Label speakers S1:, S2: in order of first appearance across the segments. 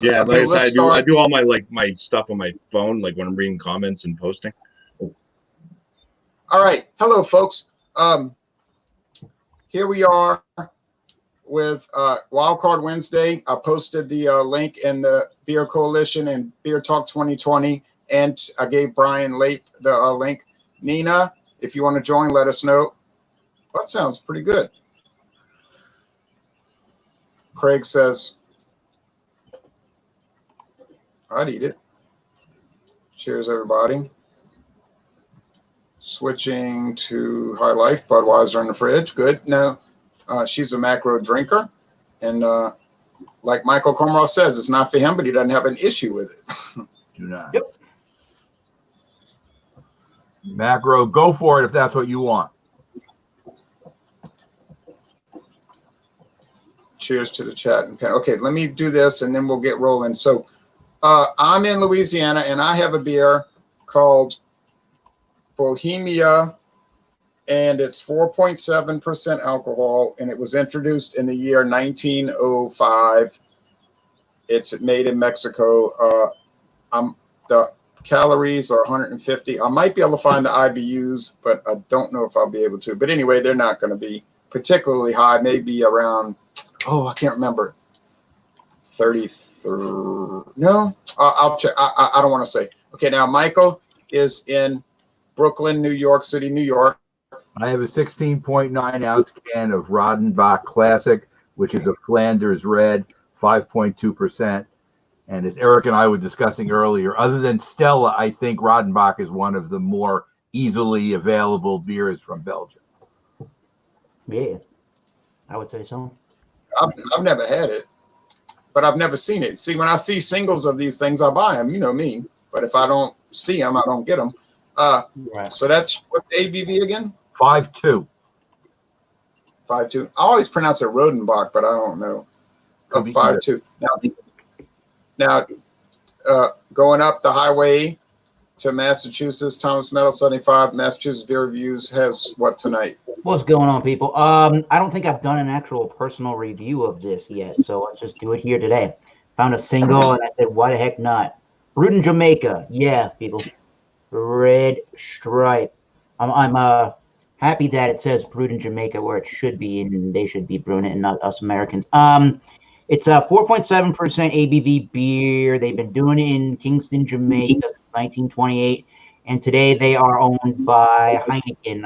S1: Yeah,
S2: Okay,
S1: like I said,
S2: let's
S1: I do all my stuff on my phone, like when I'm reading comments and posting.
S2: All right. Hello, folks. Here we are with Wildcard Wednesday. I posted the link in the Beer Coalition and Beer Talk 2020, and I gave Brian Lape the link. Nina, if you want to join, let us know. That sounds pretty good. Craig says, I'd eat it. Cheers, everybody. Switching to High Life, Budweiser in the fridge. Good. No, she's a macro drinker. And like Michael Comroe says, it's not for him, but he doesn't have an issue with it.
S3: Do not.
S2: Yep.
S3: Macro, go for it if that's what you want.
S2: Cheers to the chat. Okay, let me do this and then we'll get rolling. So I'm in Louisiana and I have a beer called Bohemia, and it's 4.7% alcohol, and it was introduced in the year 1905. It's made in Mexico. The calories are 150. I might be able to find the IBUs, but I don't know if I'll be able to. But anyway, they're not going to be particularly high, maybe around, I can't remember, 33. No, I'll check. I don't want to say. Okay, now Michael is in Brooklyn, New York City, New York.
S3: I have a 16.9 ounce can of Rodenbach Classic, which is a Flanders Red, 5.2%. And as Eric and I were discussing earlier, other than Stella, I think Rodenbach is one of the more easily available beers from Belgium.
S4: Yeah, I would say so.
S2: I've never had it, but I've never seen it. See, when I see singles of these things, I buy them. You know me. But if I don't see them, I don't get them.
S4: Right.
S2: So that's what's the ABV again?
S3: 5.2.
S2: 5.2. I always pronounce it Rodenbach, but I don't know. 5.2. Now, going up the highway to Massachusetts, Thomas Meadow 75, Massachusetts Beer Reviews has what tonight?
S4: What's going on, people? I don't think I've done an actual personal review of this yet, so let's just do it here today. Found a single, and I said, why the heck not? Brewed in Jamaica. Yeah, people. Red Stripe. I'm happy that it says brewed in Jamaica where it should be, and they should be brewing it and not us Americans. It's a 4.7% ABV beer. They've been doing it in Kingston, Jamaica since 1928, and today they are owned by Heineken,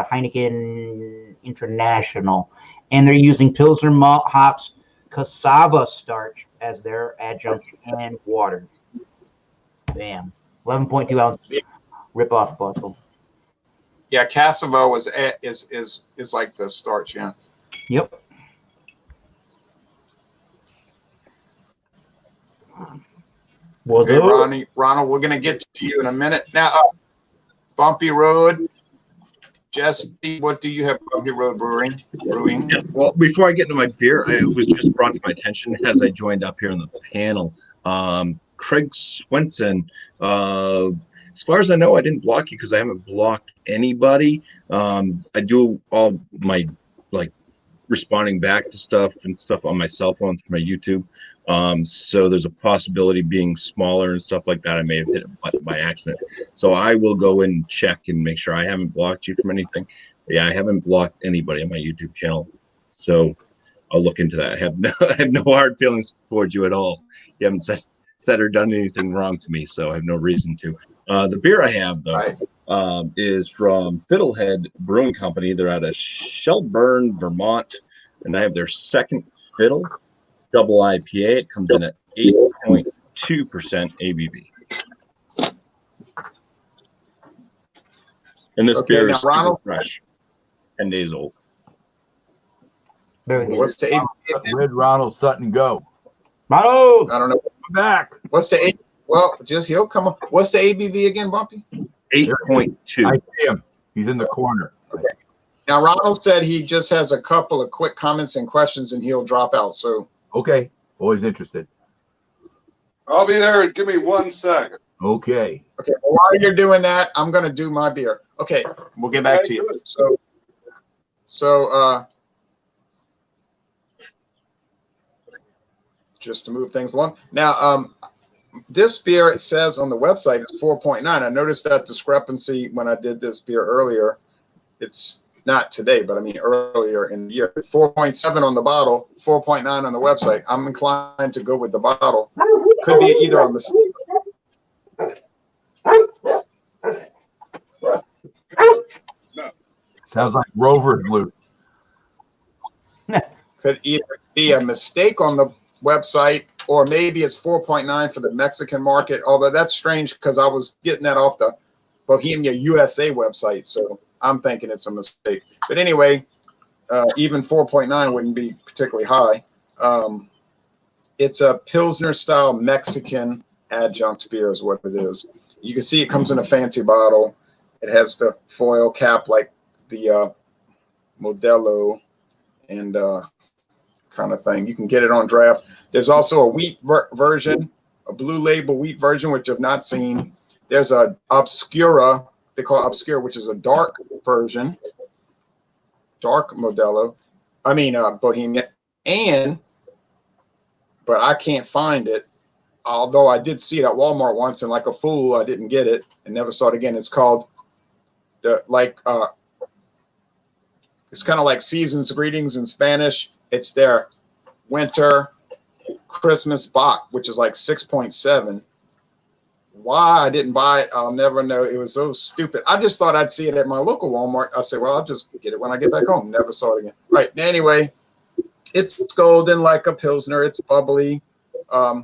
S4: Heineken International, and they're using Pilsner malt hops, cassava starch as their adjunct, and water. Bam. 11.2 ounce rip-off bottle.
S2: Yeah, cassava is like the starch, yeah.
S4: Yep.
S2: Okay, Ronald, we're gonna get to you in a minute. Now, Bumpy Road, Jesse, what do you have? Bumpy Road Brewing.
S1: Yes, well, before I get into my beer, it was just brought to my attention as I joined up here on the panel. Craig Swenson, as far as I know, I didn't block you because I haven't blocked anybody. I do all my responding back to stuff on my cell phone through my YouTube. So there's a possibility being smaller and stuff like that. I may have hit a button by accident. So I will go and check and make sure I haven't blocked you from anything. But yeah, I haven't blocked anybody on my YouTube channel. So I'll look into that. I have no hard feelings towards you at all. You haven't said or done anything wrong to me, so I have no reason to. The beer I have, though, is from Fiddlehead Brewing Company. They're out of Shelburne, Vermont, and I have their second Fiddle Double IPA. It comes in at 8.2% ABV. And this beer is super fresh, 10 days old.
S4: Very good.
S2: What's the ABV?
S3: Red Ronald Sutton, go.
S4: Ronald!
S2: I don't know.
S3: Come back.
S2: What's the ABV? Well, he'll come up. What's the ABV again, Bumpy?
S1: 8.2.
S3: I see him. He's in the corner.
S2: Okay. Now, Ronald said he just has a couple of quick comments and questions, and he'll drop out. So,
S3: okay. Always interested.
S5: I'll be there. Give me 1 second.
S3: Okay.
S2: Okay. Well, while you're doing that, I'm going to do my beer. Okay. We'll get back to you. So, just to move things along. Now, this beer, it says on the website, is 4.9. I noticed that discrepancy when I did this beer earlier. It's not today, but I mean earlier in the year. 4.7 on the bottle, 4.9 on the website. I'm inclined to go with the bottle. Could be either a mistake.
S3: Sounds like Rover's loose.
S2: Could either be a mistake on the website, or maybe it's 4.9 for the Mexican market. Although that's strange because I was getting that off the Bohemia USA website, so I'm thinking it's a mistake. But anyway, even 4.9 wouldn't be particularly high. It's a Pilsner style Mexican adjunct beer is what it is. You can see it comes in a fancy bottle. It has the foil cap like the Modelo and kind of thing. You can get it on draft. There's also a wheat version, a blue label wheat version, which I've not seen. There's a Obscura, they call it Obscura, which is a dark version, dark Modelo. I mean, Bohemia. But I can't find it. Although I did see it at Walmart once, and like a fool, I didn't get it and never saw it again. It's called it's kind of like Season's Greetings in Spanish. It's their winter Christmas bock, which is like 6.7. Why I didn't buy it, I'll never know. It was so stupid. I just thought I'd see it at my local Walmart. I said, well, I'll just get it when I get back home. Never saw it again. Right. Anyway, it's golden like a Pilsner. It's bubbly. I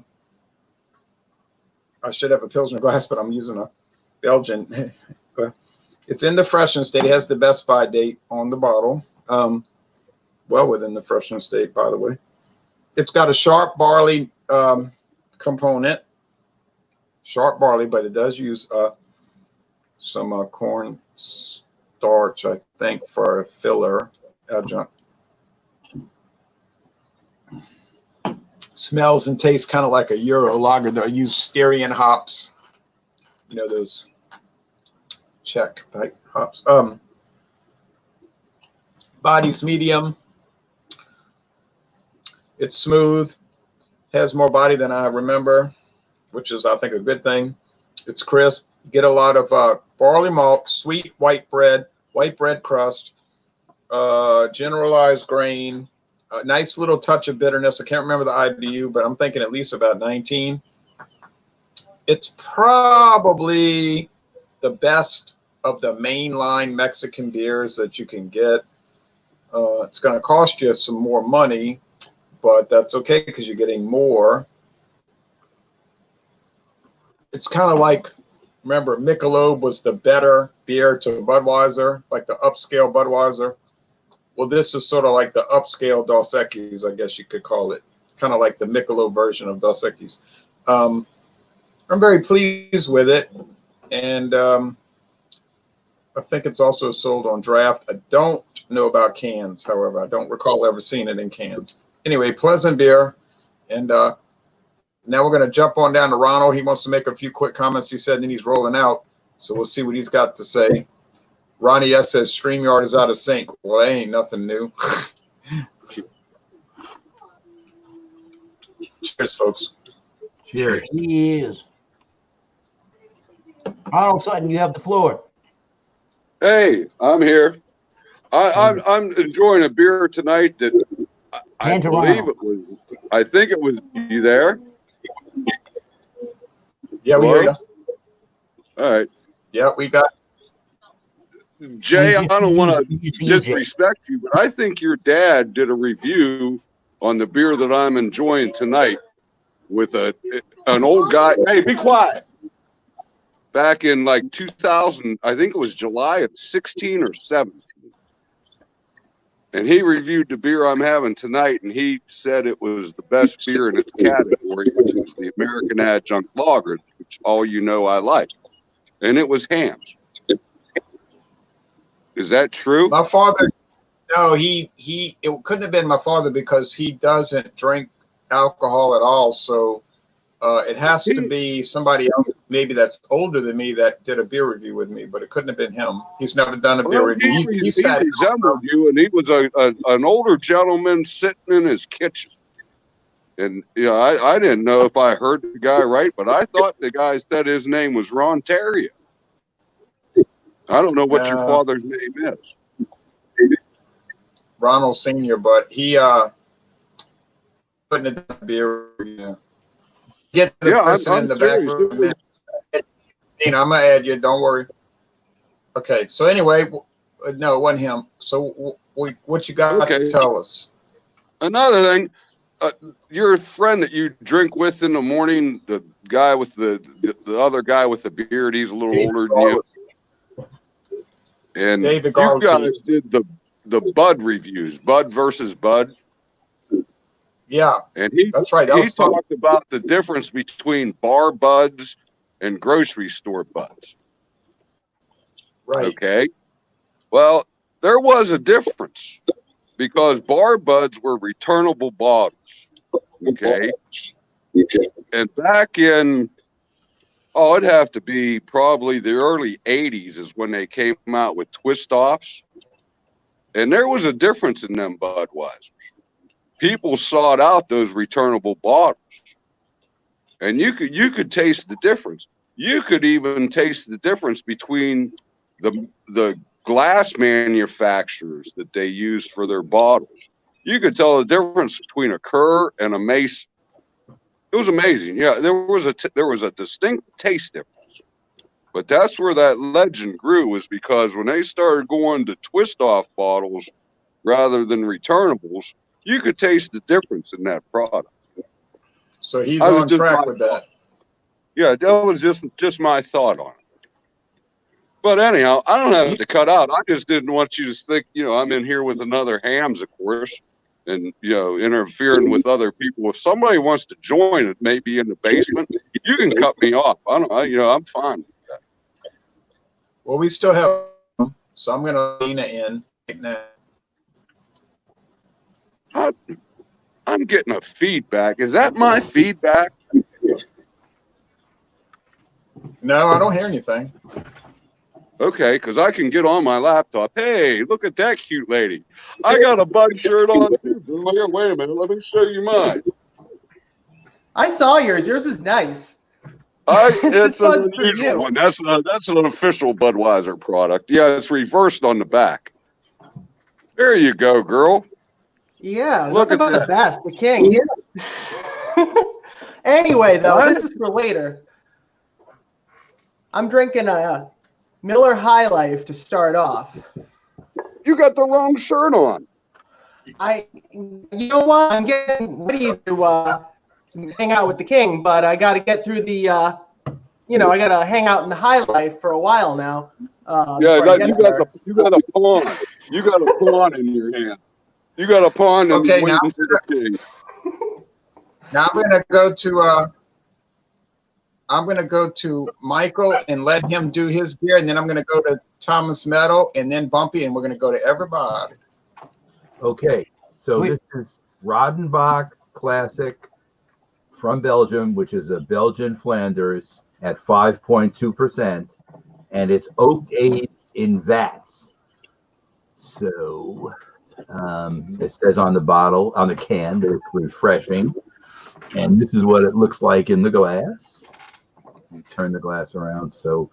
S2: should have a Pilsner glass, but I'm using a Belgian. It's in the freshness state. It has the best by date on the bottle. Well within the freshness state, by the way. It's got a sharp barley component. Sharp barley, but it does use some corn starch, I think, for a filler adjunct. Smells and tastes kind of like a Euro lager. They use Styrian hops. You know, those Czech type hops. Body's medium. It's smooth. Has more body than I remember, which is, I think, a good thing. It's crisp. You get a lot of barley malt, sweet white bread crust, generalized grain, a nice little touch of bitterness. I can't remember the IBU, but I'm thinking at least about 19. It's probably the best of the mainline Mexican beers that you can get. It's going to cost you some more money, but that's okay because you're getting more. It's kind of like, remember, Michelob was the better beer to Budweiser, like the upscale Budweiser. Well, this is sort of like the upscale Dos Equis, I guess you could call it. Kind of like the Michelob version of Dos Equis. I'm very pleased with it. And I think it's also sold on draft. I don't know about cans, however. I don't recall ever seeing it in cans. Anyway, pleasant beer. And now we're going to jump on down to Ronald. He wants to make a few quick comments. He said, and then he's rolling out. So we'll see what he's got to say. Ronnie S. says, StreamYard is out of sync. Well, that ain't nothing new. Cheers, folks.
S3: Cheers.
S4: Cheers. Ronald Sutton, you have the floor.
S5: Hey, I'm here. I'm enjoying a beer tonight that I believe it was. I think it was you there.
S2: Yeah, we hear you.
S5: All right.
S2: Yeah, we got.
S5: Jay, I don't want to disrespect you, but I think your dad did a review on the beer that I'm enjoying tonight with an old guy. Hey, be quiet. Back in like 2000, I think it was July of 16 or 17. And he reviewed the beer I'm having tonight, and he said it was the best beer in its category, which is the American Adjunct Lager, which all you know I like. And it was Hamm's. Is that true?
S2: My father, no, it couldn't have been my father because he doesn't drink alcohol at all. So it has to be somebody else, maybe that's older than me, that did a beer review with me, but it couldn't have been him. He's never done a beer review.
S5: He resembled you, and he was an older gentleman sitting in his kitchen. And I didn't know if I heard the guy right, but I thought the guy said his name was Rontario. I don't know what your father's name is.
S2: Ronald Senior, but he putting it in beer. Yeah. Get the person in the back room. I'm gonna add you. Don't worry. Okay. So anyway, no, it wasn't him. So what you got to tell us?
S5: Another thing, your friend that you drink with in the morning, the guy with the other guy with the beard, he's a little older than you. And you guys did the Bud reviews, Bud versus Bud.
S2: Yeah,
S5: and
S2: that's right.
S5: He talked about the difference between bar buds and grocery store buds.
S2: Right.
S5: Okay. Well, there was a difference because bar buds were returnable bottles. Okay. And back in, it'd have to be probably the early 80s is when they came out with twist offs. And there was a difference in them Budweisers. People sought out those returnable bottles. And you could taste the difference. You could even taste the difference between the glass manufacturers that they used for their bottles. You could tell the difference between a Kerr and a Mason. It was amazing. Yeah, there was a distinct taste difference. But that's where that legend grew, was because when they started going to twist off bottles rather than returnables, you could taste the difference in that product.
S2: So he's on track with that.
S5: Yeah, that was just my thought on it. But anyhow, I don't have to cut out. I just didn't want you to think, I'm in here with another hams, of course, and, interfering with other people. If somebody wants to join it, maybe in the basement, you can cut me off. I'm fine with that.
S2: Well, we still have, so I'm going to lean in right now.
S5: I'm getting a feedback. Is that my feedback?
S2: No, I don't hear anything.
S5: Okay, because I can get on my laptop. Hey, look at that cute lady. I got a Bud shirt on too. Here, wait a minute. Let me show you mine.
S6: I saw yours. Yours is nice.
S5: It's an unusual one. That's an official Budweiser product. Yeah, it's reversed on the back. There you go, girl.
S6: Yeah, look about the best, the king. Anyway, though, this is for later. I'm drinking a Miller High Life to start off.
S5: You got the wrong shirt on.
S6: You know what? I'm getting ready to hang out with the king, but I got to get through the, I got to hang out in the High Life for a while now.
S5: You got a pawn. You got a pawn in your hand. You got a pawn and
S2: okay,
S5: waiting for the king.
S2: Now I'm gonna go to Michael and let him do his beer, and then I'm gonna go to Thomas Meadow and then Bumpy, and we're gonna go to everybody.
S3: Okay, so this is Rodenbach Classic from Belgium, which is a Belgian Flanders at 5.2%, and it's oak aged in vats. So it says on the bottle, on the can, that it's refreshing. And this is what it looks like in the glass. Let me turn the glass around so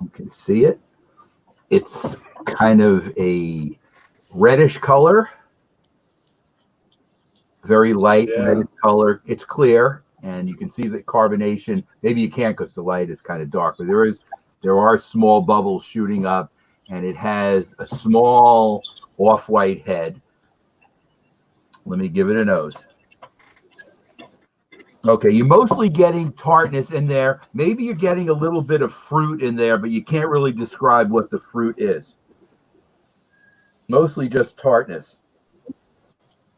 S3: you can see it. It's kind of a reddish color, very light reddish color. It's clear, and you can see the carbonation. Maybe you can't because the light is kind of dark, but there are small bubbles shooting up, and it has a small off-white head. Let me give it a nose. Okay, you're mostly getting tartness in there. Maybe you're getting a little bit of fruit in there, but you can't really describe what the fruit is. Mostly just tartness.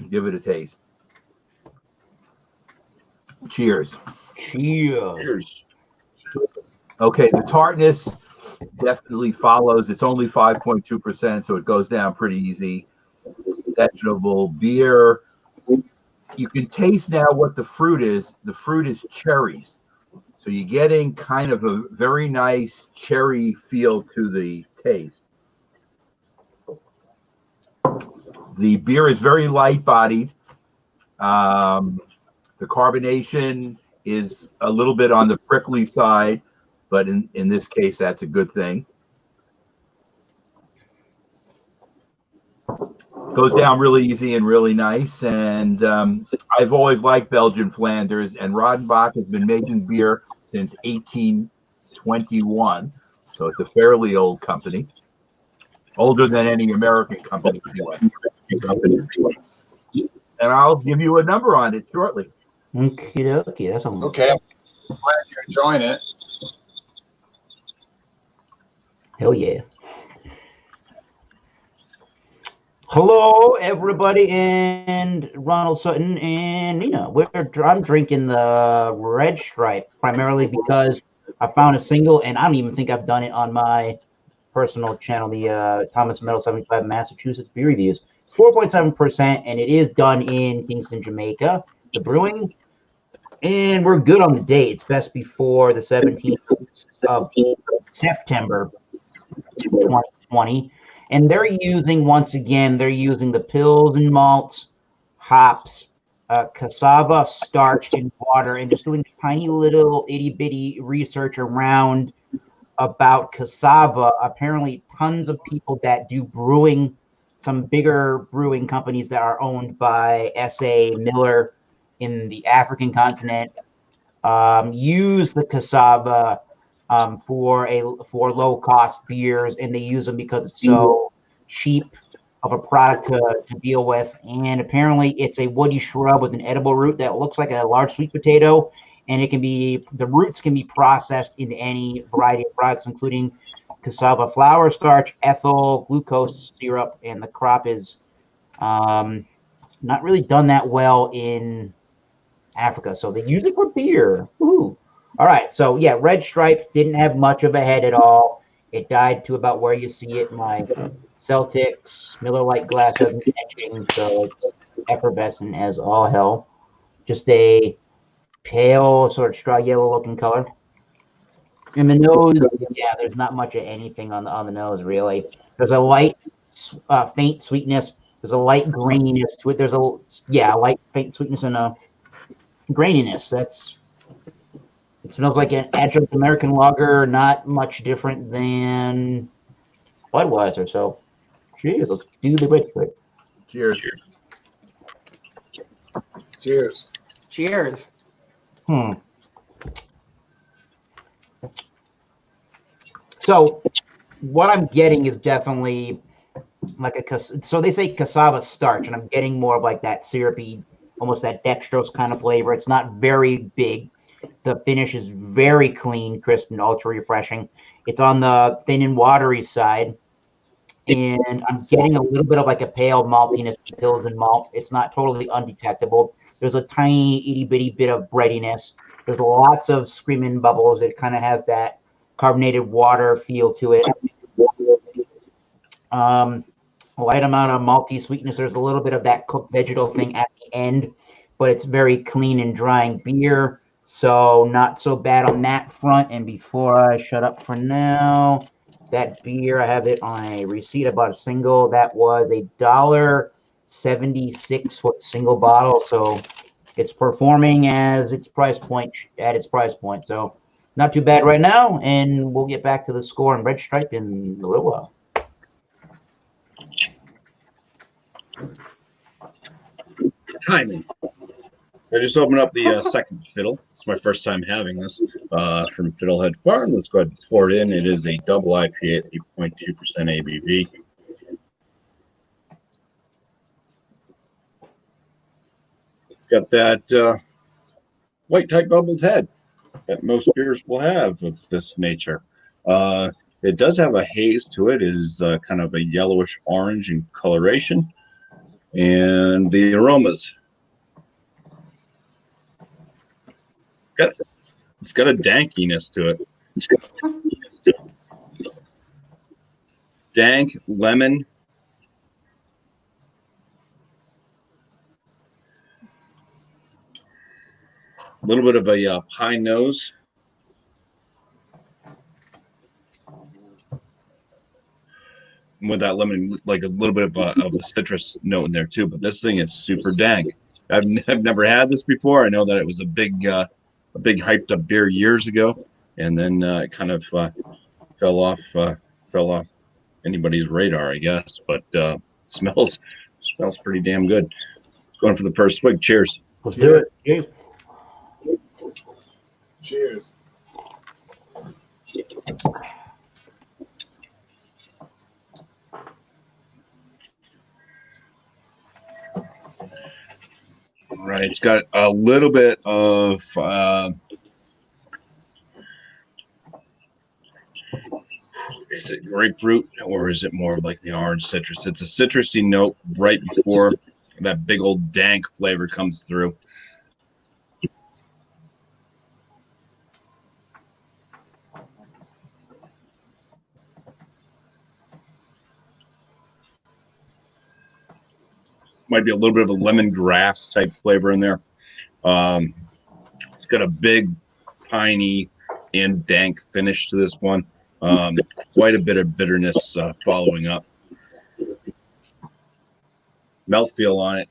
S3: Give it a taste. Cheers.
S4: Cheers.
S3: Okay, the tartness definitely follows. It's only 5.2%, so it goes down pretty easy. Sessionable beer. You can taste now what the fruit is. The fruit is cherries. So you're getting kind of a very nice cherry feel to the taste. The beer is very light bodied. The carbonation is a little bit on the prickly side, but in this case, that's a good thing. Goes down really easy and really nice. And I've always liked Belgian Flanders, and Rodenbach has been making beer since 1821. So it's a fairly old company, older than any American company anyway. And I'll give you a number on it shortly.
S4: Okay, that's a
S2: Okay, I'm glad you're enjoying it.
S4: hell yeah. Hello, everybody, and Ronald Sutton and Nina. I'm drinking the Red Stripe primarily because I found a single, and I don't even think I've done it on my personal channel, the Thomas Metal 75 Massachusetts Beer Reviews. It's 4.7%, and it is done in Kingston, Jamaica, the brewing. And we're good on the date. It's best before the 17th of September 2020. And they're using, once again, the pills and malts, hops, cassava, starch, and water, and just doing tiny little itty-bitty research around about cassava. Apparently, tons of people that do brewing, some bigger brewing companies that are owned by S.A. Miller in the African continent, use the cassava for low-cost beers, and they use them because it's so cheap of a product to deal with. And apparently it's a woody shrub with an edible root that looks like a large sweet potato, and the roots can be processed into any variety of products, including cassava flour, starch, ethyl, glucose syrup, and the crop is not really done that well in Africa, so they use it for beer. Woo-hoo. All right, so yeah, Red Stripe didn't have much of a head at all. It died to about where you see it in my Celtics Miller Lite glass hasn't etching, so it's effervescent as all hell. Just a pale, sort of straw yellow looking color. And the nose, yeah, there's not much of anything on the nose really. There's a light, faint sweetness. There's a light graininess to it. There's a light faint sweetness and a graininess. It smells like an adjunct American lager, not much different than Budweiser. So, cheers. Let's do the Red Stripe.
S3: Cheers.
S2: Cheers.
S6: Cheers.
S4: So, what I'm getting is definitely like so they say cassava starch, and I'm getting more of like that syrupy, almost that dextrose kind of flavor. It's not very big. The finish is very clean, crisp, and ultra refreshing. It's on the thin and watery side, and I'm getting a little bit of like a pale maltiness to pills and malt. It's not totally undetectable. There's a tiny itty bitty bit of breadiness. There's lots of screaming bubbles. It kind of has that carbonated water feel to it. A light amount of malty sweetness. There's a little bit of that cooked vegetal thing at the end, but it's very clean and drying beer. So not so bad on that front. And before I shut up for now, that beer, I have it on a receipt. I bought a single. That was $1.76 for a single bottle. So it's performing as its price point, So not too bad right now. And we'll get back to the score on Red Stripe in a little while.
S1: Timing. I just opened up the second Fiddle. It's my first time having this from Fiddlehead Farm. Let's go ahead and pour it in. It is a double IPA at 8.2% ABV. It's got that white type bubbled head that most beers will have of this nature. It does have a haze to it. It is kind of a yellowish orange in coloration. And the aromas. It's got a dankiness to it. Dank, lemon. A little bit of a pine nose. With that lemon, like a little bit of a citrus note in there too. But this thing is super dank. I've never had this before. I know that it was a big hyped up beer years ago, and then it kind of fell off anybody's radar, I guess. But smells pretty damn good. It's going for the first swig. Cheers.
S4: Let's do it. Cheers.
S2: Cheers.
S1: Right, it's got a little bit of is it grapefruit or is it more like the orange citrus? It's a citrusy note right before that big old dank flavor comes through. Might be a little bit of a lemongrass type flavor in there. It's got a big, piney, and dank finish to this one. Quite a bit of bitterness following up. Mouthfeel on it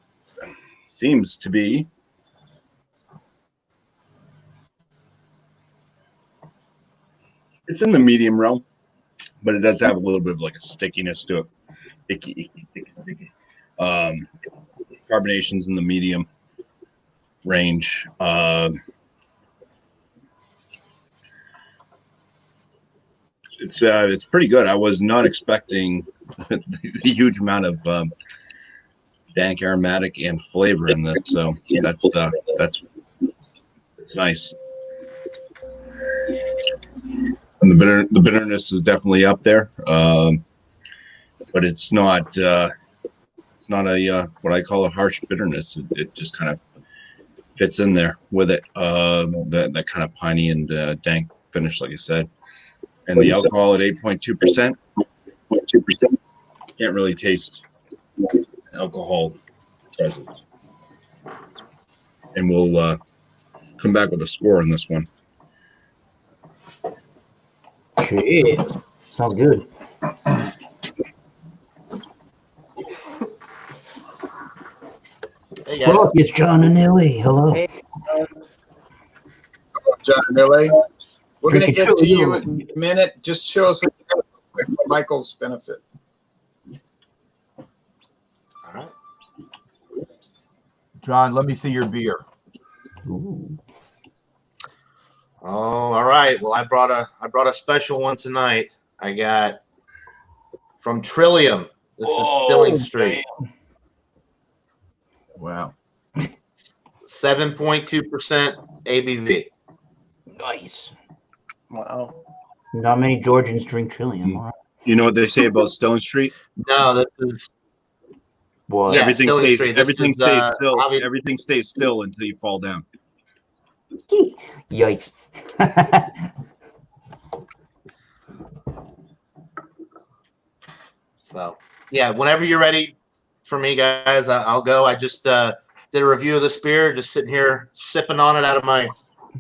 S1: seems to be it's in the medium realm, but it does have a little bit of like a stickiness to it. Icky, sticky. Carbonation's in the medium range. It's pretty good. I was not expecting the huge amount of dank aromatic and flavor in this, so that's nice. And the bitterness is definitely up there, but it's not a what I call a harsh bitterness. It just kind of fits in there with it. That kind of piney and dank finish, like I said. And the alcohol at 8.2%. Can't really taste alcohol present. And we'll come back with a score on this one.
S4: Shit. Sounds good.
S7: Hey guys.
S4: Look, it's John and Illy. Hello.
S6: Hey.
S2: John and Millie. We're going to
S4: Drinking
S2: get to you
S4: Trillium.
S2: in a minute. Just show us what you got for Michael's benefit.
S7: All right.
S3: John, let me see your beer.
S4: Ooh.
S7: Oh, all right. Well, I brought a special one tonight. I got from Trillium. This is Stilling Street.
S3: Wow.
S7: 7.2% ABV.
S4: Nice.
S6: Wow.
S4: Not many Georgians drink Trillium. All right.
S1: You know what they say about Stone Street?
S7: No, this is
S4: What?
S7: Yeah,
S1: everything
S7: Stilling
S1: stays,
S7: Street. This
S1: everything
S7: is,
S1: stays still.
S7: obvious-
S1: Everything stays still until you fall down.
S4: Yikes.
S7: So, yeah, whenever you're ready for me, guys, I'll go. I just did a review of this beer, just sitting here sipping on it out of my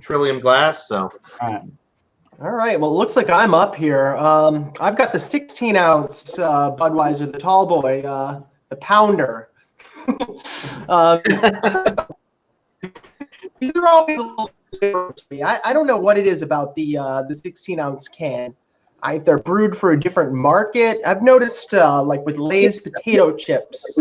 S7: Trillium glass. So,
S6: All right. Well, it looks like I'm up here. I've got the 16-ounce Budweiser, the tall boy, the pounder. These are always a little different to me. I don't know what it is about the 16-ounce can. If they're brewed for a different market. I've noticed, like with Lay's potato chips,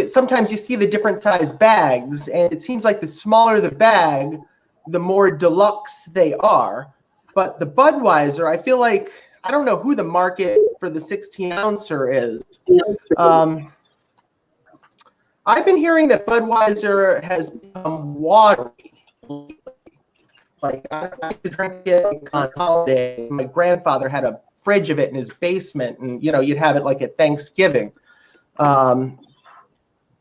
S6: sometimes you see the different size bags, and it seems like the smaller the bag, the more deluxe they are. But the Budweiser, I feel like, I don't know who the market for the 16-ouncer is. I've been hearing that Budweiser has become watery. Like, I used to drink it on holiday. My grandfather had a fridge of it in his basement, and, you'd have it like at Thanksgiving.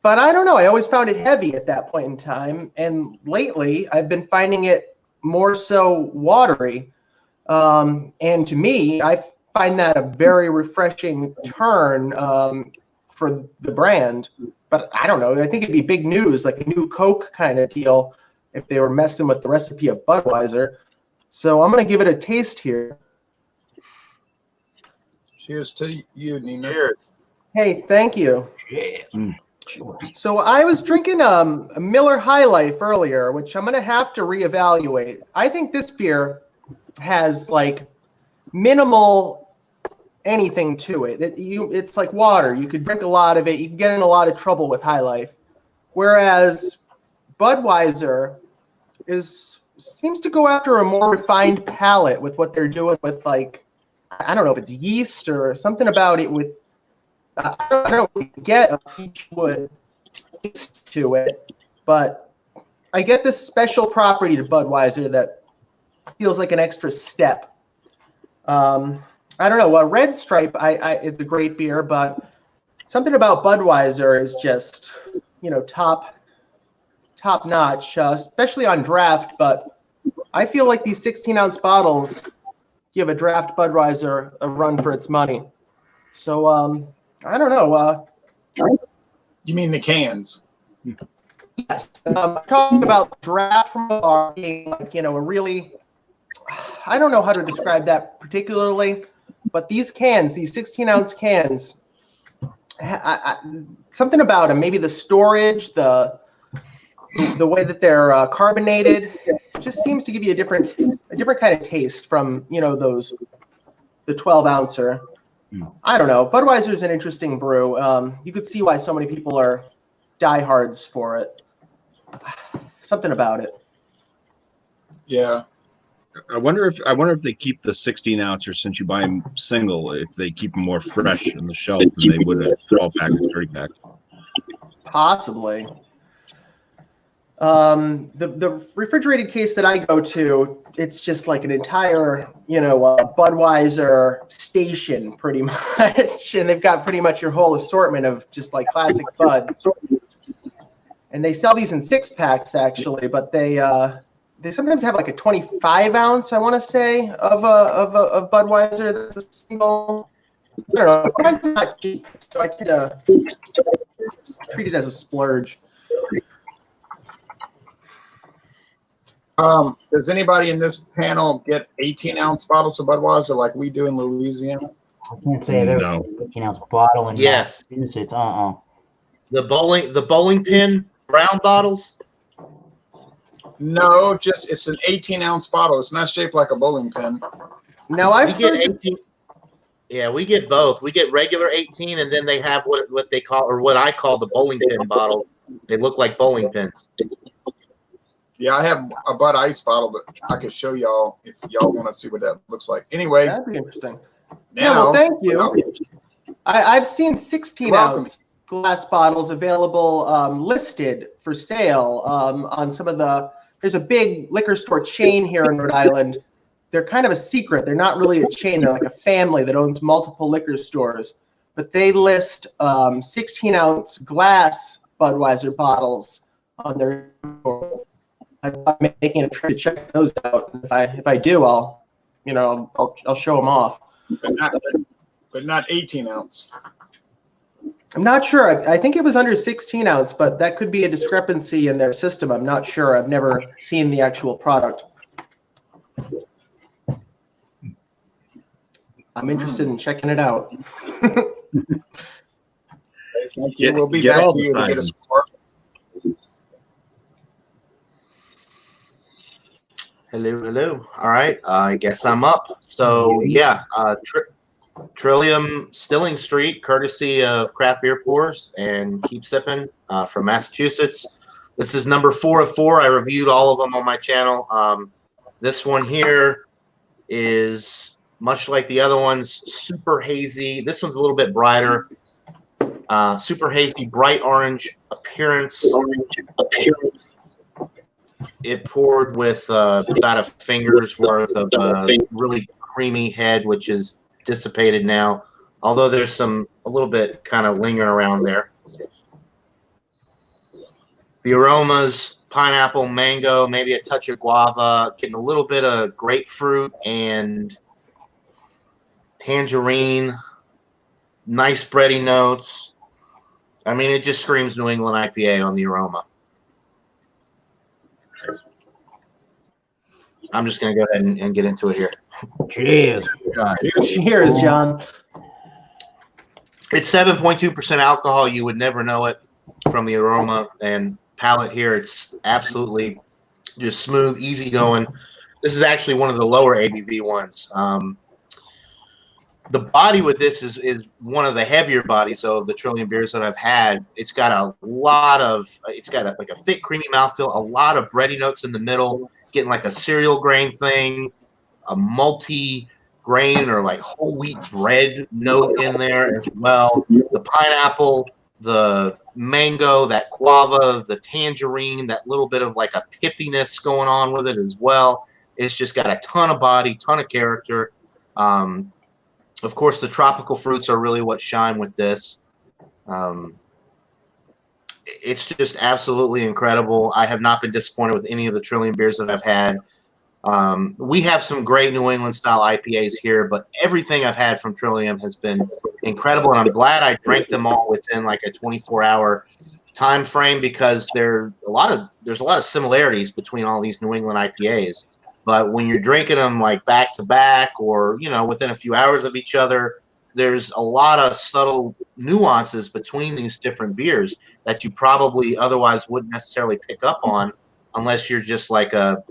S6: But I don't know. I always found it heavy at that point in time. And lately, I've been finding it more so watery. And to me, I find that a very refreshing turn for the brand. But I don't know. I think it'd be big news, like a new Coke kind of deal, if they were messing with the recipe of Budweiser. So I'm going to give it a taste here.
S2: Cheers to you, Nina.
S3: Cheers.
S6: Hey, thank you.
S4: Cheers.
S6: So I was drinking a Miller High Life earlier, which I'm going to have to reevaluate. I think this beer has like minimal anything to it. It's like water. You could drink a lot of it. You can get in a lot of trouble with High Life. Whereas Budweiser seems to go after a more refined palate with what they're doing with, like, I don't know if it's yeast or something about it with, I don't get a peach wood taste to it, but I get this special property to Budweiser that feels like an extra step. I don't know. Red Stripe, it's a great beer, but something about Budweiser is just, top notch, especially on draft. But I feel like these 16-ounce bottles give a draft Budweiser a run for its money. So I don't know.
S2: You mean the cans?
S6: Yes, talking about draft from a bar being like, a really, I don't know how to describe that particularly, but these cans, these 16-ounce cans, something about them, maybe the storage, the way that they're carbonated, just seems to give you a different kind of taste from, the 12-ouncer. I don't know. Budweiser is an interesting brew. You could see why so many people are diehards for it. Something about it.
S2: Yeah.
S1: I wonder if they keep the 16-ouncer, since you buy them single, if they keep them more fresh on the shelf than they would a 12-pack or 30-pack.
S6: Possibly. The refrigerated case that I go to, it's just like an entire, Budweiser station pretty much. And they've got pretty much your whole assortment of just like classic Bud. And they sell these in 6-packs actually, but they sometimes have like a 25-ounce, I want to say, of Budweiser. That's a single. I don't know. Budweiser's not cheap, so I tend to treat it as a splurge.
S2: Does anybody in this panel get 18-ounce bottles of Budweiser like we do in Louisiana?
S4: I can't say there's
S1: No.
S4: an 18-ounce bottle and
S7: Yes.
S4: Massachusetts.
S7: The bowling pin brown bottles.
S2: No, it's an 18-ounce bottle. It's not shaped like a bowling pin.
S6: Now
S7: We
S6: I've
S7: get
S6: heard
S7: 18. Yeah, we get both. We get regular 18, and then they have what they call, or what I call, the bowling pin bottle. They look like bowling pins.
S2: Yeah, I have a Bud Ice bottle, but I could show y'all if y'all want to see what that looks like. Anyway,
S6: that'd be interesting.
S2: now,
S6: thank you. I've seen 16-ounce glass bottles available listed for sale on some of the. There's a big liquor store chain here in Rhode Island. They're kind of a secret. They're not really a chain. They're like a family that owns multiple liquor stores. But they list 16-ounce glass Budweiser bottles on their store. I'm making a trip to check those out. If I do, I'll show them off.
S2: But not 18-ounce.
S6: I'm not sure. I think it was under 16-ounce, but that could be a discrepancy in their system. I'm not sure. I've never seen the actual product. I'm interested in checking it out.
S2: Thank you. We'll be back to you to get a score.
S7: Hello. All right. I guess I'm up. So, yeah, Trillium Stilling Street, courtesy of Craft Beer Pours and Keep Sippin' from Massachusetts. This is number 4 of 4. I reviewed all of them on my channel. This one here is much like the other ones, super hazy. This one's a little bit brighter. Super hazy, bright orange appearance. It poured with about a finger's worth of really creamy head, which is dissipated now, although there's a little bit kind of lingering around there. The aromas: pineapple, mango, maybe a touch of guava, getting a little bit of grapefruit and tangerine, nice bready notes. I mean, it just screams New England IPA on the aroma. I'm just going to go ahead and get into it here.
S4: Cheers.
S6: Cheers, John.
S7: It's 7.2% alcohol. You would never know it. from the aroma and palate here. It's absolutely just smooth, easy going. This is actually one of the lower ABV ones. The body with this is one of the heavier bodies of the Trillium beers that I've had. It's got a thick, creamy mouthfeel, a lot of bready notes in the middle, getting like a cereal grain thing, a multi-grain or like whole wheat bread note in there as well. The pineapple, the mango, that guava, the tangerine, that little bit of like a pithiness going on with it as well. It's just got a ton of body, ton of character. Of course, the tropical fruits are really what shine with this. It's just absolutely incredible. I have not been disappointed with any of the Trillium beers that I've had. We have some great New England style IPAs here, but everything I've had from Trillium has been incredible, and I'm glad I drank them all within like a 24-hour time frame because there's a lot of similarities between all these New England IPAs. But when you're drinking them like back to back or, you know, within a few hours of each other, there's a lot of subtle nuances between these different beers that you probably otherwise wouldn't necessarily pick up on unless you're just like a,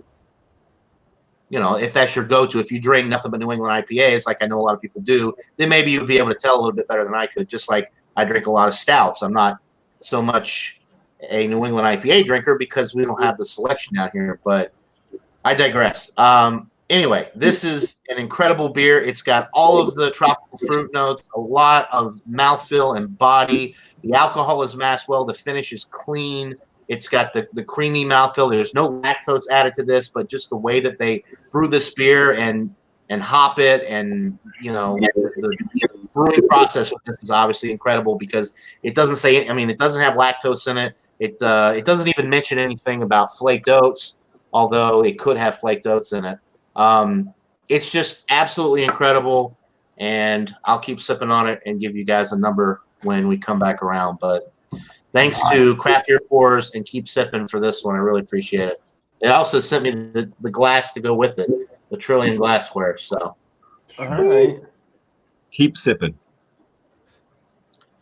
S7: you know, if that's your go-to. If you drink nothing but New England IPAs, like I know a lot of people do, then maybe you'd be able to tell a little bit better than I could. Just like I drink a lot of stouts. I'm not so much a New England IPA drinker because we don't have the selection out here, but I digress. Anyway, this is an incredible beer. It's got all of the tropical fruit notes, a lot of mouthfeel and body. The alcohol is masked well. The finish is clean. It's got the creamy mouthfeel. There's no lactose added to this, but just the way that they brew this beer and hop it, and you know the brewing process with this is obviously incredible because it doesn't say. I mean, it doesn't have lactose in it. It doesn't even mention anything about flaked oats, although it could have flaked oats in it. It's just absolutely incredible, and I'll keep sipping on it and give you guys a number when we come back around. But thanks to Craft Beer Pours and Keep Sipping for this one. I really appreciate it. It also sent me the glass to go with it, the Trillium glassware. So,
S6: all right.
S1: Keep sipping.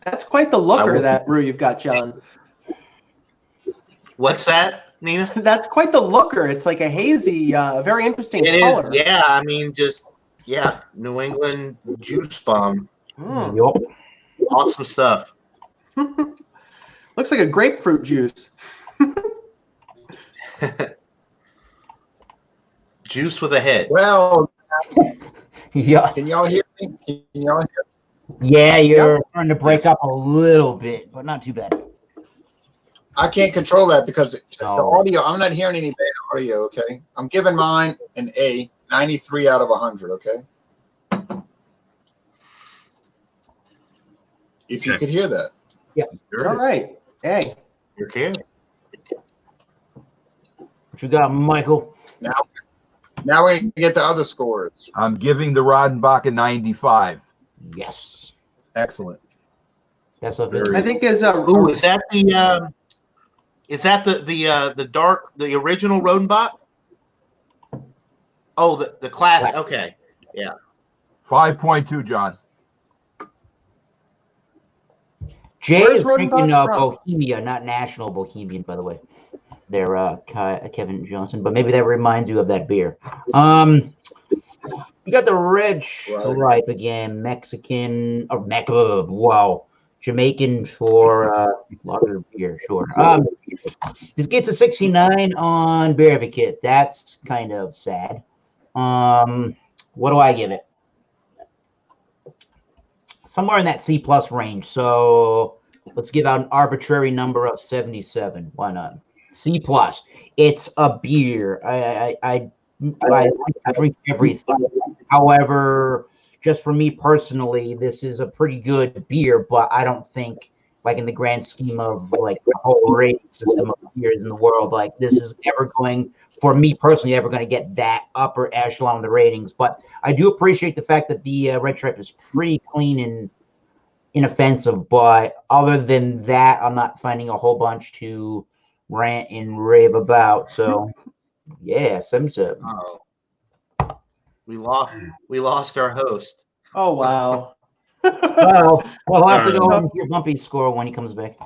S6: That's quite the looker, that brew you've got, John.
S7: What's that, Nina?
S6: That's quite the looker. It's like a hazy, very interesting
S7: It
S6: color.
S7: is, yeah. I mean, New England juice bomb.
S4: Yup.
S7: Awesome stuff.
S6: Looks like a grapefruit juice.
S7: Juice with a head.
S2: Well,
S4: Yeah.
S2: can y'all hear me? Can y'all hear me?
S4: Yeah, you're starting to break up a little bit, but not too bad.
S2: I can't control that because the
S4: No.
S2: audio, I'm not hearing any bad audio, okay? I'm giving mine an A, 93 out of 100, okay? If you
S1: Okay.
S2: could hear that.
S6: All right. Hey.
S7: You can.
S4: What you got, Michael?
S2: Now we can get the other scores.
S3: I'm giving the Rodenbach a 95.
S4: Yes.
S3: Excellent.
S4: That's a
S3: Very-
S6: I think is
S7: Ooh, is that the dark, the original Rodenbach? Oh, the classic. Okay. Yeah.
S3: 5.2, John.
S4: Jay
S6: Where's
S4: is drinking
S6: Rodenbach from?
S4: Bohemia, not National Bohemian, by the way. They're Kevin Johnson, but maybe that reminds you of that beer. You got the Red Stripe again, Mexican or wow, Jamaican for lager beer, sure. This gets a 69 on Beer Advocate. That's kind of sad. What do I give it? Somewhere in that C+ range. So let's give out an arbitrary number of 77. Why not? C+. It's a beer. I drink everything. However, just for me personally, this is a pretty good beer, but I don't think, like in the grand scheme of like the whole rating system of beers in the world, like this is ever going, for me personally, ever going to get that upper echelon of the ratings. But I do appreciate the fact that the Red Stripe is pretty clean and inoffensive. But other than that, I'm not finding a whole bunch to rant and rave about. So yeah, 77.
S7: Oh. We lost our host.
S6: Oh wow.
S4: Well, we'll have to go over your bumpy score when he comes back.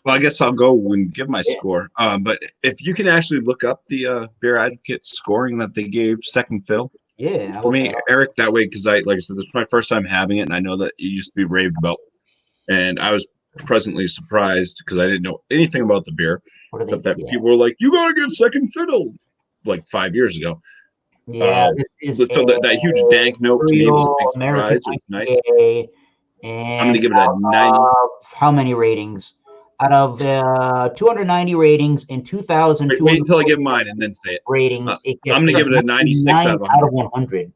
S1: Well, I guess I'll go and give my score. But if you can actually look up the Beer Advocate scoring that they gave Second Fiddle for me, Eric, that way, because like I said, this is my first time having it, and I know that it used to be raved about, and I was pleasantly surprised because I didn't know anything about the beer, except that people were like, "You gotta give Second Fiddle," like 5 years ago.
S4: Yeah,
S1: so that huge dank note to me was a big surprise. It's nice.
S4: And
S1: I'm gonna give it a 90.
S4: How many ratings? Out of 290 ratings in 2000.
S1: Wait until I give mine and then say it.
S4: Ratings.
S1: I'm gonna give it a 96 out of
S4: 100.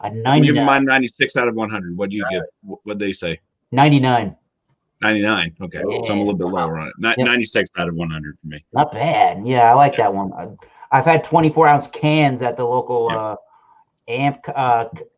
S4: A 99.
S1: I'm giving mine 96 out of 100. What do you give? What'd they say?
S4: 99.
S1: 99. Okay, so I'm a little bit lower on it. 96 out of 100 for me.
S4: Not bad. Yeah, I like that one. I've had 24-ounce cans at the local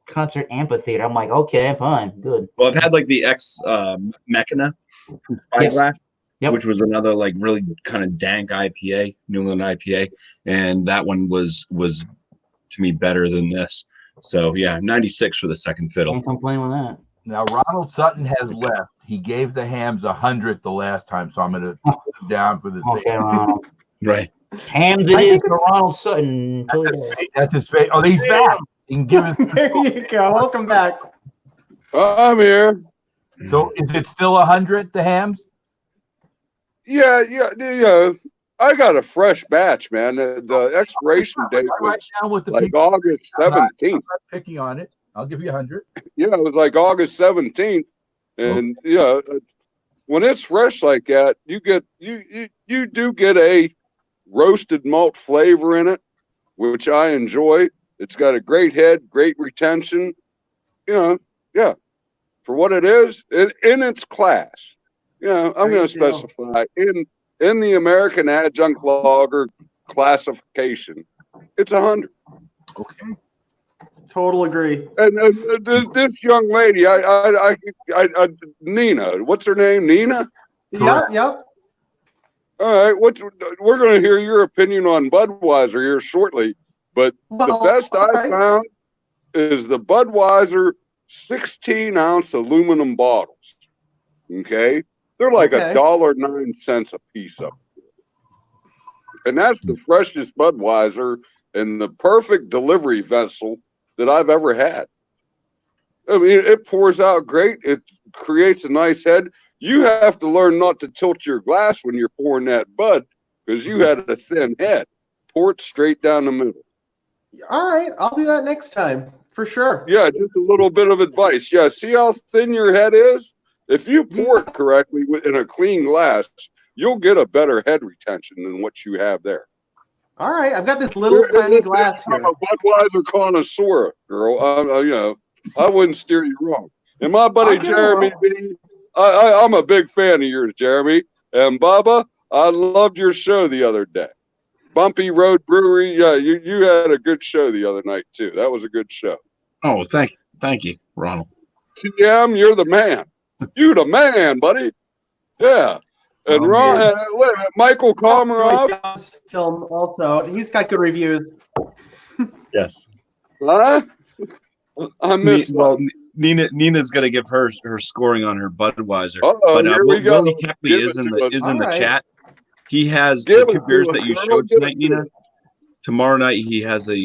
S4: concert amphitheater. I'm like, okay, fine, good.
S1: Well, I've had like the X Mechana from Spyglass, which was another like really kind of dank IPA, New England IPA, and that one was to me better than this. So yeah, 96 for the Second Fiddle.
S4: Can't complain with that.
S3: Now Ronald Sutton has left. He gave the hams 100 the last time, so I'm going to put him down for the same.
S1: Right.
S4: Hams it is for Ronald Sutton.
S3: That's his face. Oh, he's back. You can give it.
S6: There you go. Welcome back.
S5: I'm here.
S3: So is it still 100, the hams?
S5: Yeah. I got a fresh batch, man. The expiration date was like August 17th.
S3: I'm not picking on it. I'll give you 100.
S5: Yeah, it was like August 17th. And when it's fresh like that, you do get a roasted malt flavor in it, which I enjoy. It's got a great head, great retention. For what it is, in its class. I'm going to specify in the American Adjunct Lager classification, it's 100.
S3: Okay.
S6: Total agree.
S5: And this young lady, Nina, what's her name? Nina?
S6: Yep.
S5: All right, we're going to hear your opinion on Budweiser here shortly, but the best I found is the Budweiser 16-ounce aluminum bottles. Okay, they're like $1.09 a piece up there. And that's the freshest Budweiser and the perfect delivery vessel that I've ever had. I mean, it pours out great. It creates a nice head. You have to learn not to tilt your glass when you're pouring that Bud because you had a thin head. Pour it straight down the middle.
S6: All right, I'll do that next time for sure.
S5: Yeah, just a little bit of advice. Yeah, see how thin your head is? If you pour it correctly in a clean glass, you'll get a better head retention than what you have there.
S6: All right, I've got this little tiny glass here.
S5: I'm a Budweiser connoisseur, girl. I wouldn't steer you wrong. And my buddy Jeremy B, I'm a big fan of yours, Jeremy. And Bubba, I loved your show the other day. Bumpy Road Brewery. Yeah, you had a good show the other night too. That was a good show.
S1: Oh, thank you, Ronald.
S5: TM, you're the man. You the man, buddy. Yeah. And Michael Komarov.
S6: Film also. He's got good reviews.
S1: Yes.
S5: Huh? I missed.
S1: Well, Nina's gonna give her scoring on her Budweiser.
S5: But here we go.
S1: Willie Kepley is in the chat. He has the two beers that you showed tonight, Nina. Tomorrow night he has a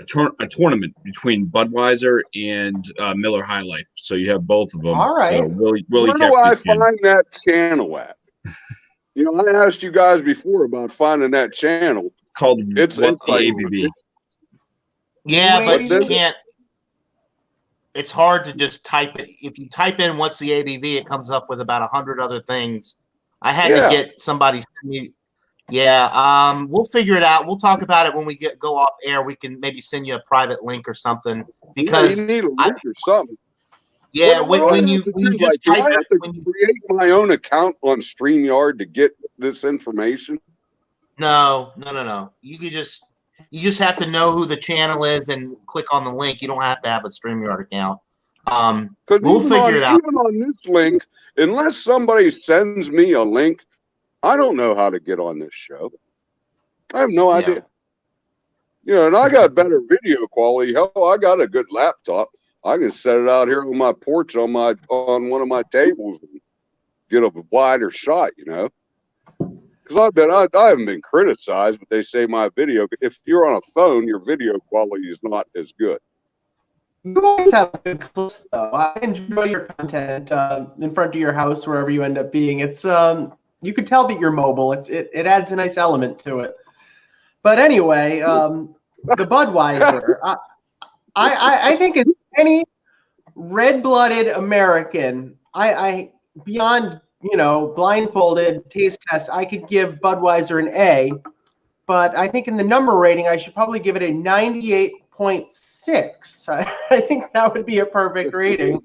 S1: tournament between Budweiser and Miller High Life. So you have both of them.
S6: All right.
S1: So Willie
S5: Where do I find that channel at? I asked you guys before about finding that channel.
S1: Called
S5: it's like
S1: ABV.
S7: Yeah, but you can't. It's hard to just type it. If you type in what's the ABV, it comes up with about 100 other things. I had to get somebody. We'll figure it out. We'll talk about it when we go off air. We can maybe send you a private link or something because
S5: you need a link or something.
S7: Yeah, when you just type it,
S5: when you create my own account on StreamYard to get this information.
S7: No. You just have to know who the channel is and click on the link. You don't have to have a StreamYard account. We'll figure it out.
S5: Even on this link, unless somebody sends me a link, I don't know how to get on this show. I have no idea. And I got better video quality. Hell, I got a good laptop. I can set it out here on my porch on one of my tables get a wider shot, you know. Because I haven't been criticized, but they say my video, if you're on a phone, your video quality is not as good.
S6: You always have good clips, though. I enjoy your content in front of your house, wherever you end up being. It's you can tell that you're mobile. It adds a nice element to it. But anyway, the Budweiser. I think it's any red-blooded American. I beyond blindfolded taste test, I could give Budweiser an A. But I think in the number rating, I should probably give it a 98.6. I think that would be a perfect rating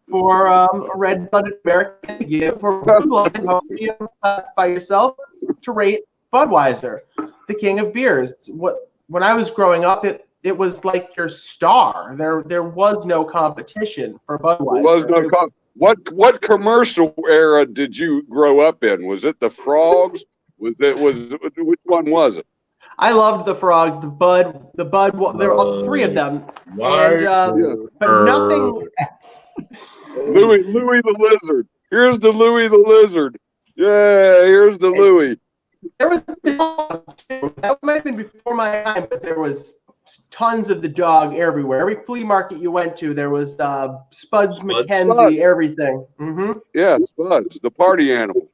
S6: for a red-blooded American to give. For blue-blooded, you classify yourself to rate Budweiser, the king of beers. When I was growing up, it was like your star. There was no competition for Budweiser.
S5: There was no What commercial era did you grow up in? Was it the Frogs? Which one was it?
S6: I loved the Frogs, the Bud. There were all three of them, and but nothing.
S5: Louis the Lizard. Here's the Louis the Lizard. Yeah, here's the Louis.
S6: There was the dog too. That might have been before my time, but there was tons of the dog everywhere. Every flea market you went to, there was Spuds McKenzie, everything. Mm-hmm.
S5: Yeah, Spuds, the party animal.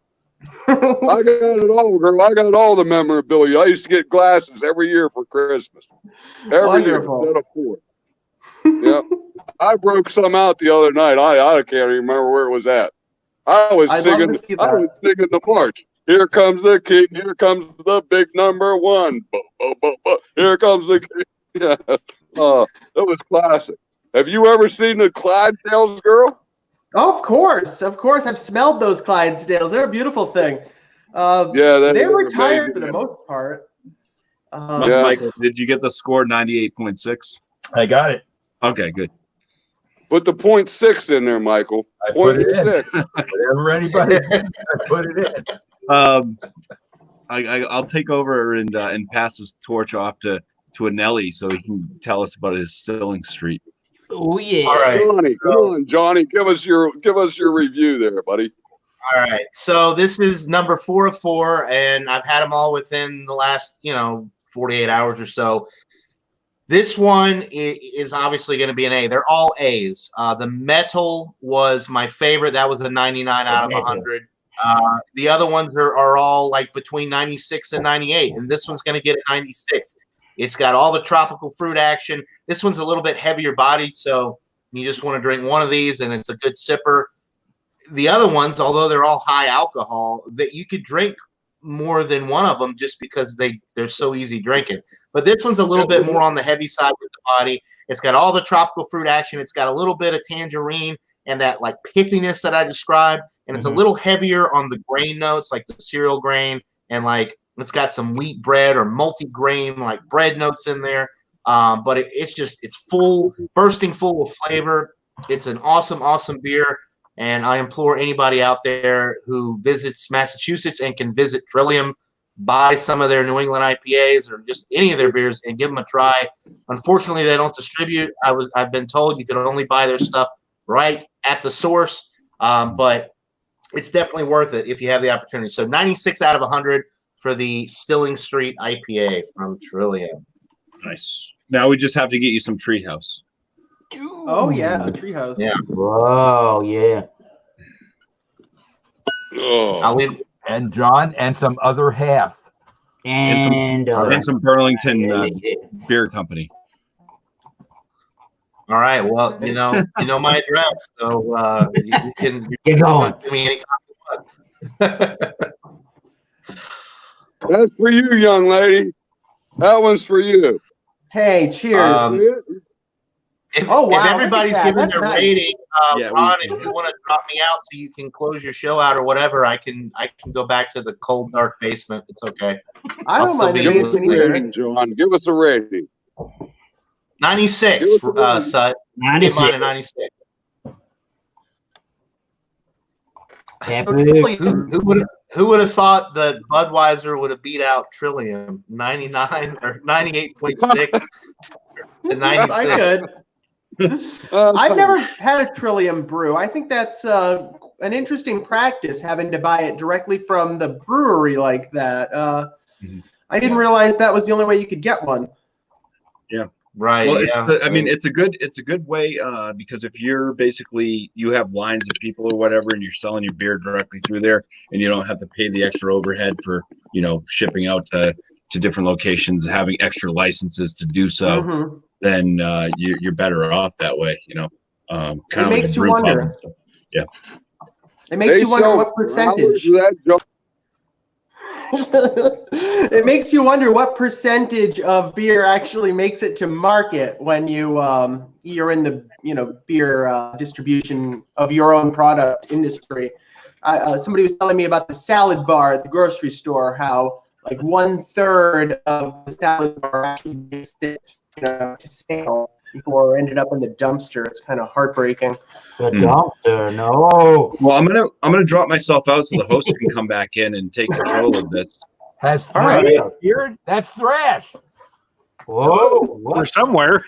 S5: I got it all, girl. I got all the memorabilia. I used to get glasses every year for Christmas. Every year, instead of 4. Yep. I broke some out the other night. I can't even remember where it was at. I was singing the march. Here comes the king. Here comes the big number 1. Here comes the king. Yeah. That was classic. Have you ever seen the Clydesdales, girl?
S6: Oh, of course. I've smelled those Clydesdales. They're a beautiful thing. They're retired for the most part.
S1: Michael, did you get the score 98.6?
S3: I got it.
S1: Okay, good.
S5: Put the 0.6 in there, Michael.
S3: I put it in. Whatever anybody, I put it in.
S1: I'll take over and pass this torch off to Anelli so he can tell us about his Stilling Street.
S4: Oh yeah!
S7: All right,
S5: Johnny, come on, Johnny, give us your review there, buddy.
S7: All right, so this is number 4 of 4, and I've had them all within the last 48 hours or so. This one is obviously going to be an A. They're all A's. The Metal was my favorite. That was a 99 out of 100. The other ones are all like between 96 and 98, and this one's going to get a 96. It's got all the tropical fruit action. This one's a little bit heavier bodied, so you just want to drink one of these, and it's a good sipper. The other ones, although they're all high alcohol, that you could drink more than one of them just because they're so easy drinking. But this one's a little bit more on the heavy side with the body. It's got all the tropical fruit action. It's got a little bit of tangerine and that like pithiness that I described, and it's a little heavier on the grain notes, like the cereal grain, and like it's got some wheat bread or multi-grain like bread notes in there. But it's full, bursting full of flavor. It's an awesome beer, and I implore anybody out there who visits Massachusetts and can visit Trillium, buy some of their New England IPAs or just any of their beers and give them a try. Unfortunately, they don't distribute. I've been told you can only buy their stuff right at the source, but it's definitely worth it if you have the opportunity. So 96 out of 100 for the Stilling Street IPA from Trillium.
S1: Nice. Now we just have to get you some Treehouse.
S6: Oh yeah, Treehouse.
S7: Yeah.
S4: Whoa, yeah.
S7: I'll leave.
S3: And John and some other half.
S1: And some Burlington Beer Company.
S7: All right. Well, you know my address, so you can
S4: get going.
S7: Give me anytime you want.
S5: That's for you, young lady. That one's for you.
S6: Hey, cheers.
S7: If
S6: wow,
S7: everybody's giving their rating,
S1: Yeah,
S7: Ron, if you want to drop me out so you can close your show out or whatever, I can go back to the cold, dark basement. It's okay.
S6: I don't mind the
S5: Give us a
S6: basement either.
S5: rating, John. Give us a rating.
S7: 96, Sut.
S4: 96.
S7: Mine at 96. Who would have thought that Budweiser would have beat out Trillium 99 or 98.6 to 96?
S6: I could. I've never had a Trillium brew. I think that's an interesting practice having to buy it directly from the brewery like that. I didn't realize that was the only way you could get one.
S1: Yeah.
S7: Right.
S1: Well,
S7: yeah.
S1: I mean, it's a good way because if you're basically you have lines of people or whatever, and you're selling your beer directly through there, and you don't have to pay the extra overhead for shipping out to different locations, having extra licenses to do so, then you're better off that way. Kind of
S6: makes you wonder.
S1: Yeah.
S6: It makes you wonder what percentage. It makes you wonder what percentage of beer actually makes it to market when you're in the beer distribution of your own product industry. Somebody was telling me about the salad bar at the grocery store, how like 1/3 of the salad bar actually makes it to sale before it ended up in the dumpster. It's kind of heartbreaking.
S4: The dumpster, no.
S1: Well, I'm gonna drop myself out so the host can come back in and take control of this.
S3: Has thrash appeared? That's thrash.
S4: Whoa,
S8: we're somewhere.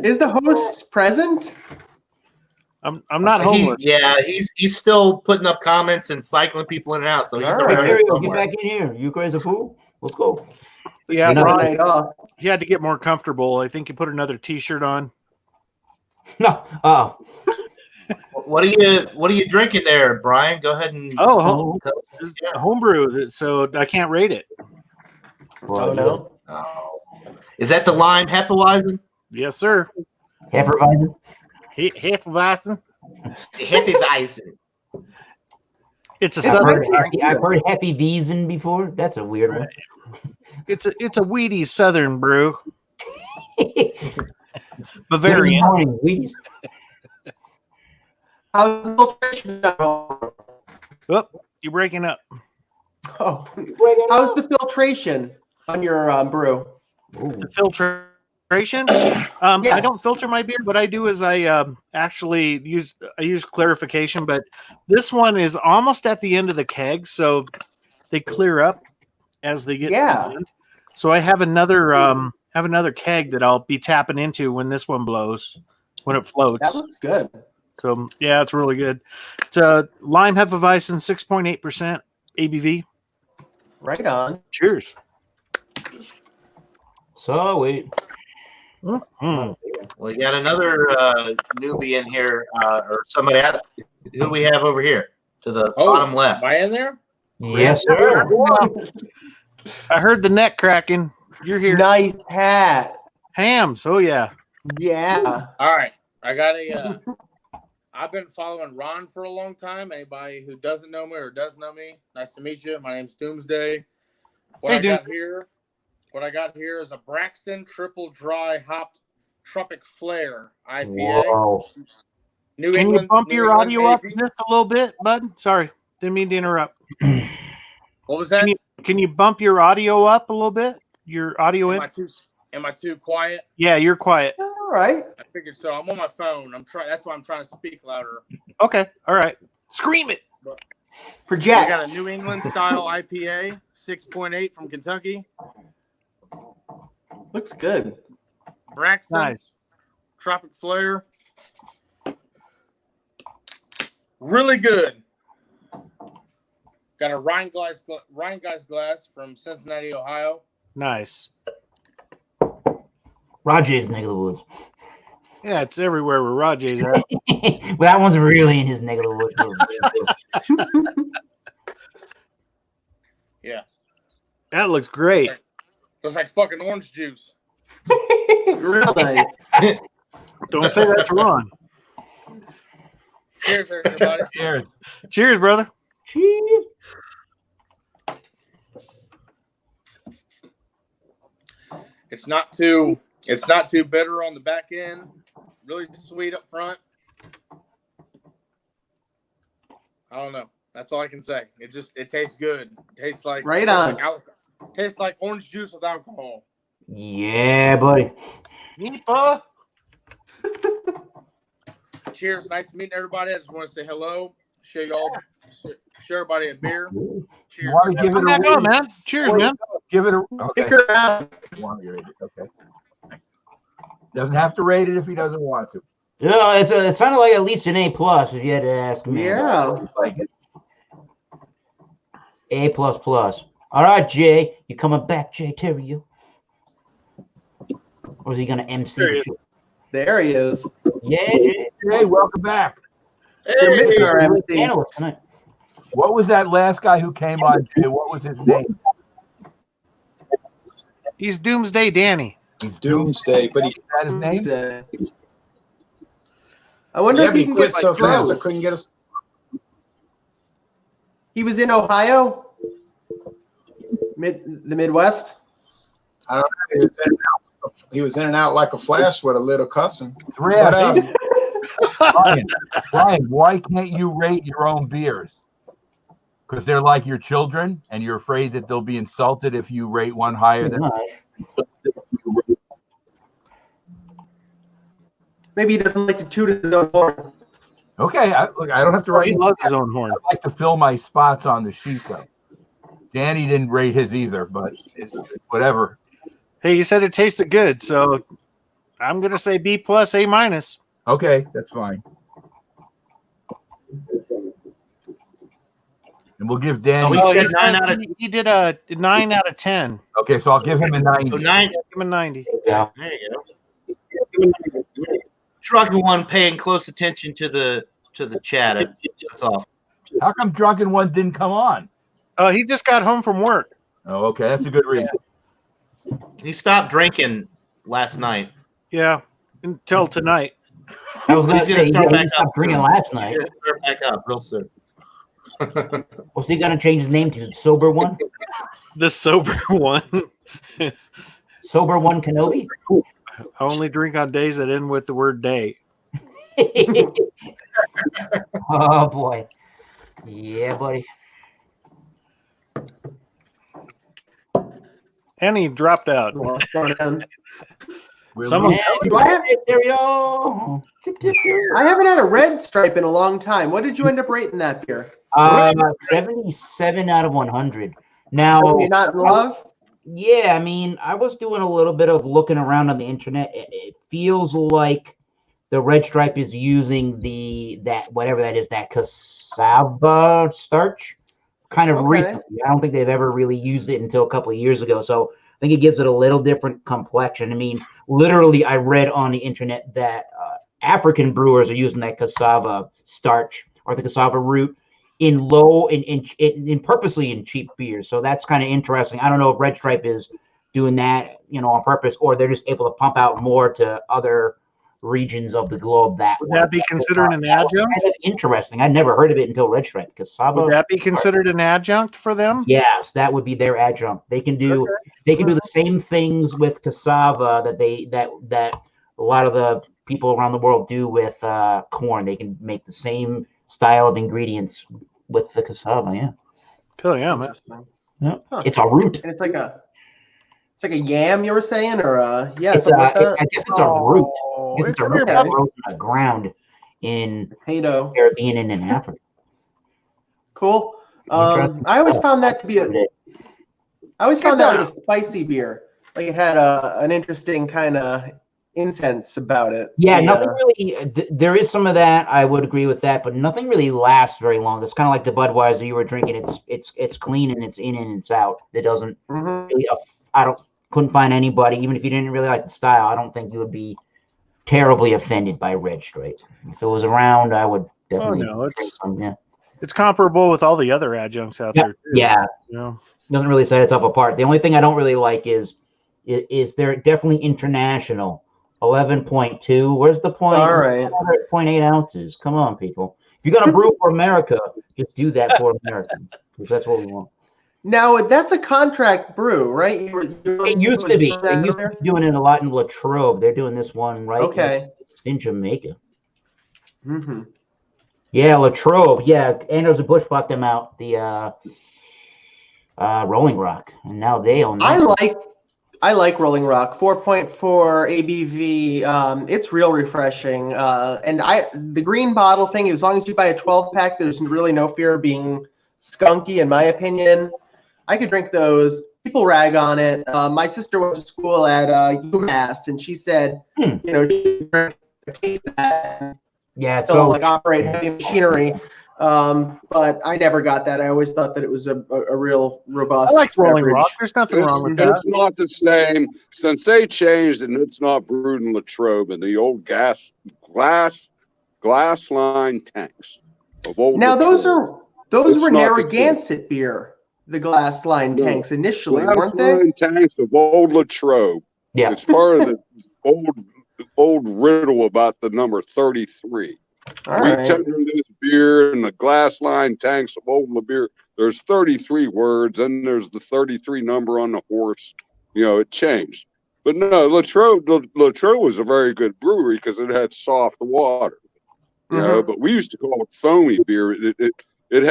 S6: Is the host present?
S8: I'm not homeless.
S7: He's still putting up comments and cycling people in and out. So he's
S4: get back in here. You guys are fool. Let's go.
S8: Yeah, he had to get more comfortable. I think he put another T-shirt on.
S4: No. Oh.
S7: What are you drinking there, Brian? Go ahead and
S8: homebrew. So I can't rate it.
S6: Oh no.
S7: Oh. Is that the lime Hefeweizen?
S8: Yes, sir.
S4: Hefeweizen.
S8: Hefeweizen.
S7: Hefeweizen.
S8: It's a southern.
S4: I've heard Hefeweizen before. That's a weird one.
S8: It's a weedy southern brew. Bavarian.
S4: Wheaties.
S6: How's the filtration?
S8: Oh, you're breaking up.
S6: Oh, how's the filtration on your brew?
S8: The filtration? Yes. I don't filter my beer. What I do is I actually use clarification, but this one is almost at the end of the keg, so they clear up as they get to the end. So I have another keg that I'll be tapping into when this one blows, when it floats.
S6: That looks good.
S8: So yeah, it's really good. It's a lime Hefeweizen, 6.8% ABV.
S6: Right on.
S8: Cheers.
S4: So wait.
S7: Well, we got another newbie in here, or somebody. Who do we have over here to the bottom left?
S9: Am I in there?
S4: Yes, sir.
S8: I heard the neck cracking. You're here.
S6: Nice hat.
S8: Hams. Oh yeah.
S6: Yeah.
S9: All right. I got I've been following Ron for a long time. Anybody who doesn't know me or does know me, nice to meet you. My name's Doomsday. What I got here is a Braxton Triple Dry Hopped Tropic Flare IPA.
S4: Wow.
S8: Can you bump your audio up just a little bit, bud? Sorry, didn't mean to interrupt.
S9: What was that?
S8: Can you bump your audio up a little bit? Your audio in?
S9: Am I too quiet?
S8: Yeah, you're quiet.
S6: All right.
S9: I figured so. I'm on my phone. That's why I'm trying to speak louder.
S8: Okay. All right. Scream it.
S6: Project.
S9: We got a New England style IPA, 6.8 from Kentucky.
S6: Looks good.
S9: Braxton.
S8: Nice.
S9: Tropic Flare. Really good. Got a Rhinegeist glass from Cincinnati, Ohio.
S8: Nice.
S4: Rajay's neck of the woods.
S8: Yeah, it's everywhere where Rajay's at.
S4: Well, that one's really in his neck of the woods.
S9: Yeah.
S8: That looks great.
S9: Looks like fucking orange juice.
S6: Real nice.
S8: Don't say that to Ron.
S9: Cheers, everybody.
S3: Cheers.
S8: Cheers, brother.
S4: Cheers.
S9: It's not too bitter on the back end. Really sweet up front. I don't know. That's all I can say. It tastes good. It tastes like tastes like orange juice with alcohol.
S4: Yeah, buddy.
S8: Yeepa.
S9: Cheers. Nice meeting everybody. I just want to say hello. Share everybody a beer. Cheers.
S3: You want to give it a
S8: on, man. Cheers, man.
S3: Give it a okay.
S6: Stick around.
S3: Want to rate it? Okay. Doesn't have to rate it if he doesn't want to.
S4: Yeah, it sounded like at least an A plus if you had to ask me.
S6: Yeah.
S3: Like it.
S4: A plus plus. All right, Jay, you coming back, Jay Terrio? Or is he gonna MC the show?
S6: There he is.
S4: Yeah, Jay.
S3: Hey, welcome back.
S6: You're missing our MC.
S4: Panelist tonight.
S3: What was that last guy who came on, Jay? What was his name?
S8: He's Doomsday Danny.
S3: He's
S2: Doomsday, but he,
S3: Is that his name?
S6: I wonder
S2: yeah,
S6: if
S2: but
S6: he
S2: he
S6: can
S2: quit
S6: get
S2: so
S6: my
S2: fast I
S6: throat.
S2: couldn't get us.
S6: He was in Ohio, the Midwest.
S2: I don't know. He was in and out like a flash with a little cussing.
S3: Brian, why can't you rate your own beers? Because they're like your children, and you're afraid that they'll be insulted if you rate one higher than.
S6: Maybe he doesn't like to toot his own horn.
S3: Okay, look, I don't have to write.
S8: He loves his own horn.
S3: I like to fill my spots on the sheet, though. Danny didn't rate his either, but whatever.
S8: Hey, you said it tasted good, so I'm gonna say B plus, A minus.
S3: Okay, that's fine. And we'll give Danny.
S7: Oh,
S8: He did a 9 out of 10.
S3: Okay, so I'll give him a 90.
S7: So 9.
S8: Give him a 90.
S4: Yeah.
S7: There you go. Drunken one paying close attention to the chat. That's all.
S3: How come Drunken One didn't come on?
S8: Oh, he just got home from work.
S3: Oh, okay, that's a good reason.
S7: He stopped drinking last night.
S8: Yeah, until tonight.
S4: I was gonna
S7: He's
S4: say
S7: gonna start
S4: he
S7: back
S4: stopped
S7: up.
S4: drinking last
S7: He's
S4: night.
S7: gonna start back up real soon.
S4: Was he gonna change his name to Sober One?
S8: The sober one.
S4: Sober One Kenobi?
S8: I only drink on days that end with the word day.
S4: Oh boy. Yeah, buddy.
S8: And he dropped out. Someone
S4: There we go.
S6: I haven't had a red stripe in a long time. What did you end up rating that beer?
S4: 77 out of 100. Now,
S6: So you're not in love?
S4: yeah, I mean, I was doing a little bit of looking around on the internet. It feels like the Red Stripe is using that whatever that is, that cassava starch, kind of
S6: Okay.
S4: recently. I don't think they've ever really used it until a couple of years ago. So I think it gives it a little different complexion. I mean, literally, I read on the internet that African brewers are using that cassava starch or the cassava root in purposely in cheap beers. So that's kind of interesting. I don't know if Red Stripe is doing that, on purpose, or they're just able to pump out more to other regions of the globe that
S8: Would
S4: way.
S8: that be considered an adjunct?
S4: Kind of interesting. I'd never heard of it until Red Stripe. Cassava.
S8: Would that be considered an adjunct for them?
S4: Yes, that would be their adjunct. They can do the same things with cassava that a lot of the people around the world do with corn. They can make the same style of ingredients with the cassava. Yeah,
S8: Cool, yeah, man.
S6: Interesting.
S4: yeah.
S6: Huh.
S4: It's a root.
S6: And it's like a yam you were saying, or yeah,
S4: It's
S6: something like that?
S4: I guess it's a root.
S8: Oh,
S4: I guess it's a
S8: it's
S4: root
S6: okay.
S4: that grows on the ground in
S6: Potato.
S4: the Caribbean and in Africa.
S6: Cool.
S4: Interesting.
S6: I always found that to be a spicy beer. Like it had an interesting kind of incense about it.
S4: Yeah, nothing really. There is some of that. I would agree with that, but nothing really lasts very long. It's kind of like the Budweiser you were drinking. It's clean and it's in and it's out. It doesn't
S6: Mhm.
S4: really. Couldn't find anybody, even if you didn't really like the style. I don't think you would be terribly offended by Red Stripe. If it was around, I would definitely.
S8: no, it's-
S4: drink some, yeah.
S8: It's comparable with all the other adjuncts out
S4: Yeah,
S8: there. Too,
S4: yeah.
S8: you know?
S4: Doesn't really set itself apart. The only thing I don't really like is they're definitely international. 11.2. Where's the point?
S6: All right.
S4: 0.8 ounces. Come on, people. If you're gonna brew for America, just do that for Americans, because that's what we want.
S6: Now that's a contract brew, right?
S4: It used to be. They used to be doing it a lot in Latrobe. They're doing this one right.
S6: Okay.
S4: It's in Jamaica.
S6: Mm-hmm.
S4: Yeah, Latrobe. Yeah, Anders Bush bought them out. The Rolling Rock, and now they own.
S6: I like Rolling Rock. 4.4 ABV. It's real refreshing. And the green bottle thing, as long as you buy a 12-pack, there's really no fear of being skunky, in my opinion. I could drink those. People rag on it. My sister went to school at UMass, and she said, she drank taste that.
S4: Yeah,
S6: Still
S4: so
S6: like operate heavy machinery. But I never got that. I always thought that it was a real robust.
S8: I like Rolling
S6: beverage.
S8: Rock. There's nothing wrong with that.
S5: It's not the same since they changed, and it's not brewed in Latrobe and the old glass line tanks of old.
S6: Now
S5: Latrobe.
S6: those
S5: It's
S6: were
S5: not the same.
S6: Narragansett beer, the glass line
S5: No.
S6: tanks initially,
S5: Glass
S6: weren't they?
S5: line tanks of old Latrobe.
S4: yeah,
S5: It's part of the old riddle about the number 33.
S6: All
S5: We
S6: right.
S5: tender this beer in the glass line tanks of old beer. There's 33 words, and there's the 33 number on the horse. You know, it changed. But no, Latrobe was a very good brewery because it had soft water. You know, but we used to call it foamy beer. It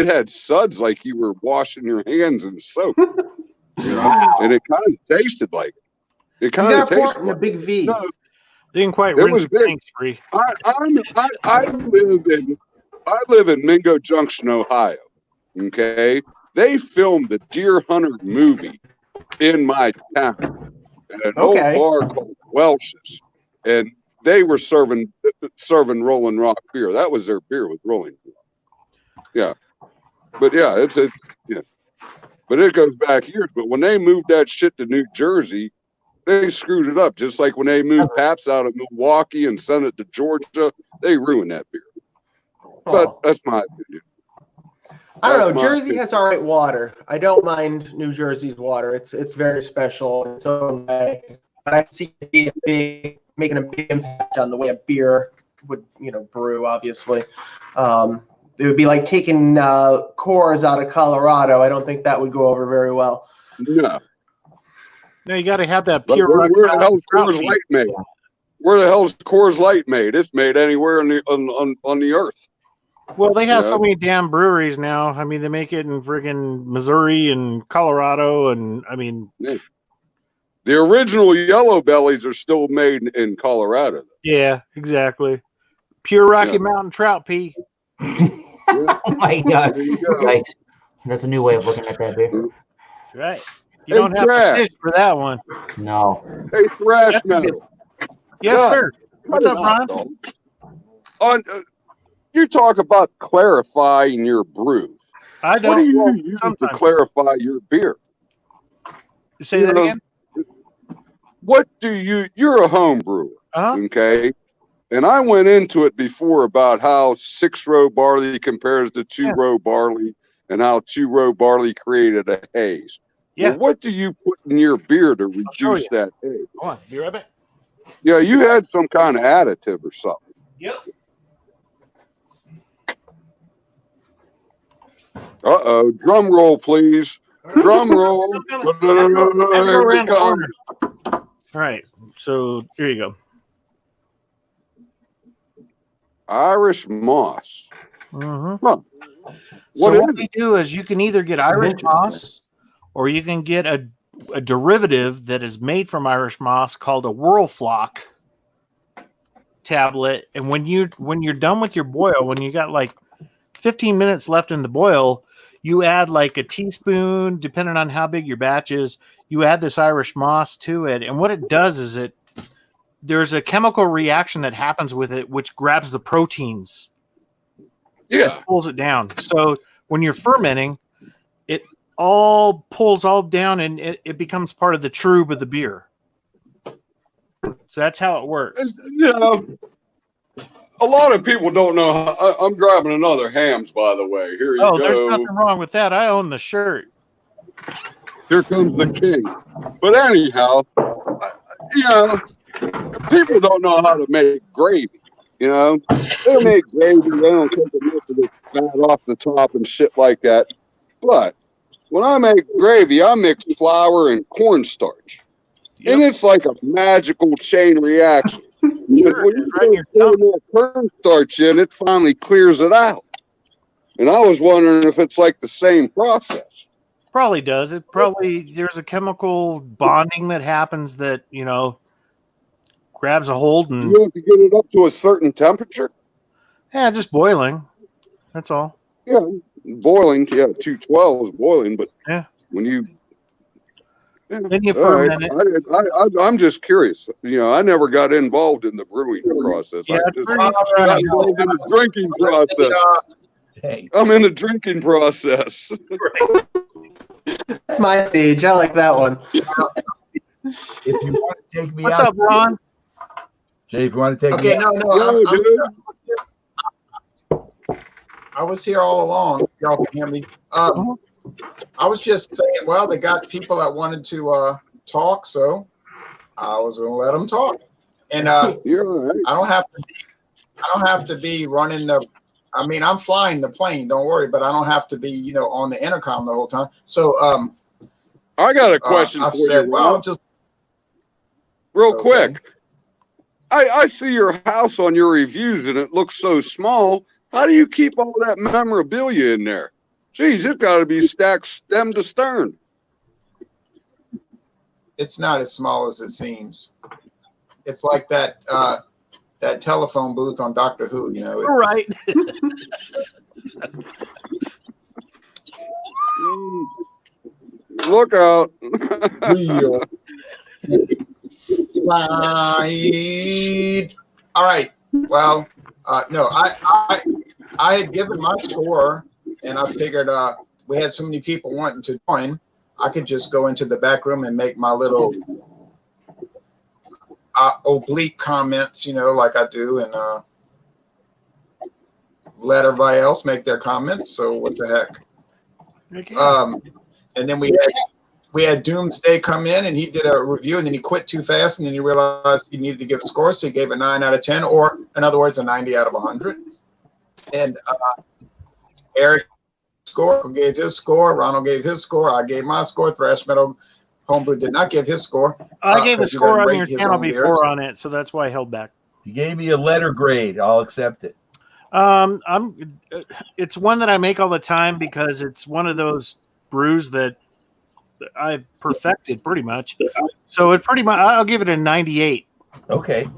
S5: had suds like you were washing your hands in soap. You know? And it kind of tasted like it. It
S6: You
S5: kind of
S6: got a port
S5: tasted
S6: in a
S5: like
S6: big V.
S5: No,
S8: Didn't quite
S5: It
S8: rinse
S5: was
S8: the
S5: big.
S8: tanks free.
S5: I live in Mingo Junction, Ohio. Okay, they filmed the Deer Hunter movie in my town at an old
S6: Okay.
S5: bar called Welch's, and they were serving Rolling Rock beer. That was their beer, with Rolling Rock. Yeah, but yeah, it's yeah, but it goes back years. But when they moved that shit to New Jersey, they screwed it up. Just like when they moved Pabst out of Milwaukee and sent it to Georgia, they ruined that beer. But that's my opinion.
S6: I don't know.
S5: That's my
S6: Jersey
S5: opinion.
S6: has all right water. I don't mind New Jersey's water. It's very special in its own way. But I see it making a big impact on the way a beer would, brew. Obviously, it would be like taking Coors out of Colorado. I don't think that would go over very well.
S5: No.
S8: No, you got to have that
S5: But
S8: pure.
S5: where the hell's
S8: trout
S5: Coors
S8: meat.
S5: Light made? Where the hell's Coors Light made? It's made anywhere on the earth.
S8: Well, they have
S5: Yeah.
S8: so many damn breweries now. I mean, they make it in friggin' Missouri and Colorado, and I mean,
S5: The original Yellow Bellies are still made in Colorado.
S8: yeah, exactly. Pure Rocky
S5: Yeah.
S8: Mountain trout pea.
S4: oh my god,
S5: There you go.
S4: Yikes. That's a new way of looking at that beer.
S8: Right. You
S5: Hey,
S8: don't have
S5: Brad.
S8: to fish for that one.
S4: No,
S5: Hey, Thrash
S8: That's a good-
S5: Metal.
S8: Yes,
S5: Yeah.
S8: sir. What's
S5: Cut
S8: up,
S5: it out,
S8: Ron?
S5: dog. You talk about clarifying your brew.
S8: I
S5: What
S8: don't.
S5: do you
S8: well,
S5: use to
S8: sometimes.
S5: clarify your beer?
S8: Say that
S5: you know,
S8: again.
S5: What do you're a home brewer,
S8: Uh-huh.
S5: okay? And I went into it before about how 6-row barley compares to 2-row barley and how 2-row barley created a haze.
S8: Yeah.
S5: Well, what do you put in your beer to
S8: show
S5: reduce
S8: you.
S5: that haze?
S8: Come on, be right back.
S5: Yeah, you had some kind of additive or something.
S8: Yep.
S5: Uh-oh, drum roll, please. Drum roll. Here we come.
S8: All right. So here you go.
S5: Irish moss.
S8: Mm-hmm.
S5: Huh.
S8: So
S5: What
S8: what
S5: is
S8: we do is you can either get Irish moss, or you can get a derivative that is made from Irish moss called a Whirlflock tablet. And when you're done with your boil, when you got like 15 minutes left in the boil, you add like a teaspoon, depending on how big your batch is, you add this Irish moss to it. And what it does is there's a chemical reaction that happens with it, which grabs the proteins.
S5: Yeah.
S8: Pulls it down. So when you're fermenting, it all pulls all down and it becomes part of the trube of the beer. So that's how it works.
S5: You know, a lot of people don't know how, I'm grabbing another Hams, by the way. Here you
S8: Oh, there's
S5: go.
S8: nothing wrong with that. I own the shirt.
S5: Here comes the king. But anyhow, you know, people don't know how to make gravy. You know, they don't make gravy. They don't take enough of the fat off the top and shit like that. But when I make gravy, I mix flour and cornstarch.
S8: Yep.
S5: And it's like a magical chain reaction.
S8: Sure,
S5: When
S8: it's right in
S5: you
S8: your
S5: pour more cornstarch in, it finally clears it out. And I was wondering if it's like the same process.
S8: Probably does. It probably there's a chemical bonding that happens that, grabs a hold and
S5: You have to get it up to a certain temperature.
S8: just boiling. That's all.
S5: Yeah, boiling. Yeah, 212 is boiling. But
S8: Yeah.
S5: when you
S8: Then you
S5: All right.
S8: ferment it.
S5: I'm just curious. You know, I never got involved in the brewing process.
S8: Yeah,
S5: I
S8: it's
S5: just
S8: pretty-
S5: got involved in the drinking process.
S3: Hey,
S5: I'm in the drinking process.
S6: That's my stage. I like that one.
S3: if you want to take me
S8: What's
S3: out,
S8: up, Ron?
S3: Jay, if you want to take
S2: Okay,
S3: me
S2: no,
S3: out,
S2: no.
S5: Yo, dude.
S2: I was here all along. Y'all can hear me. I was just saying, well, they got people that wanted to talk, so I was going to let them talk. And
S5: You're all right.
S2: I don't have to be running the. I mean, I'm flying the plane. Don't worry, but I don't have to be, you know, on the intercom the whole time. So
S5: I got a question
S2: I've
S5: for
S2: said,
S5: you,
S2: well,
S5: Ron.
S2: just
S5: Real
S2: okay.
S5: quick. I see your house on your reviews and it looks so small. How do you keep all that memorabilia in there? Geez, it's got to be stacked stem to stern.
S2: It's not as small as it seems. It's like that that telephone booth on Doctor Who, you know.
S8: Right.
S5: Look out.
S2: Real. Slide. All right. Well, no, I had given my score, and I figured we had so many people wanting to join, I could just go into the back room and make my little oblique comments, you know, like I do, and let everybody else make their comments. So what the heck?
S8: Okay.
S2: And then we had Doomsday come in, and he did a review, and then he quit too fast, and then he realized he needed to give a score, so he gave a 9 out of 10, or in other words, a 90 out of 100. And Eric gave his score, Ronald gave his score, I gave my score, Thrash Metal Homebrew did not give his score.
S8: I gave a
S2: 'cause he
S8: score
S2: doesn't
S8: on your
S2: rate his
S8: channel
S2: own beers.
S8: before on it, so that's why I held back.
S3: you gave me a letter grade. I'll accept it.
S8: It's one that I make all the time because it's one of those brews that I've perfected pretty much. So it pretty much, I'll give it a 98.
S3: Okay.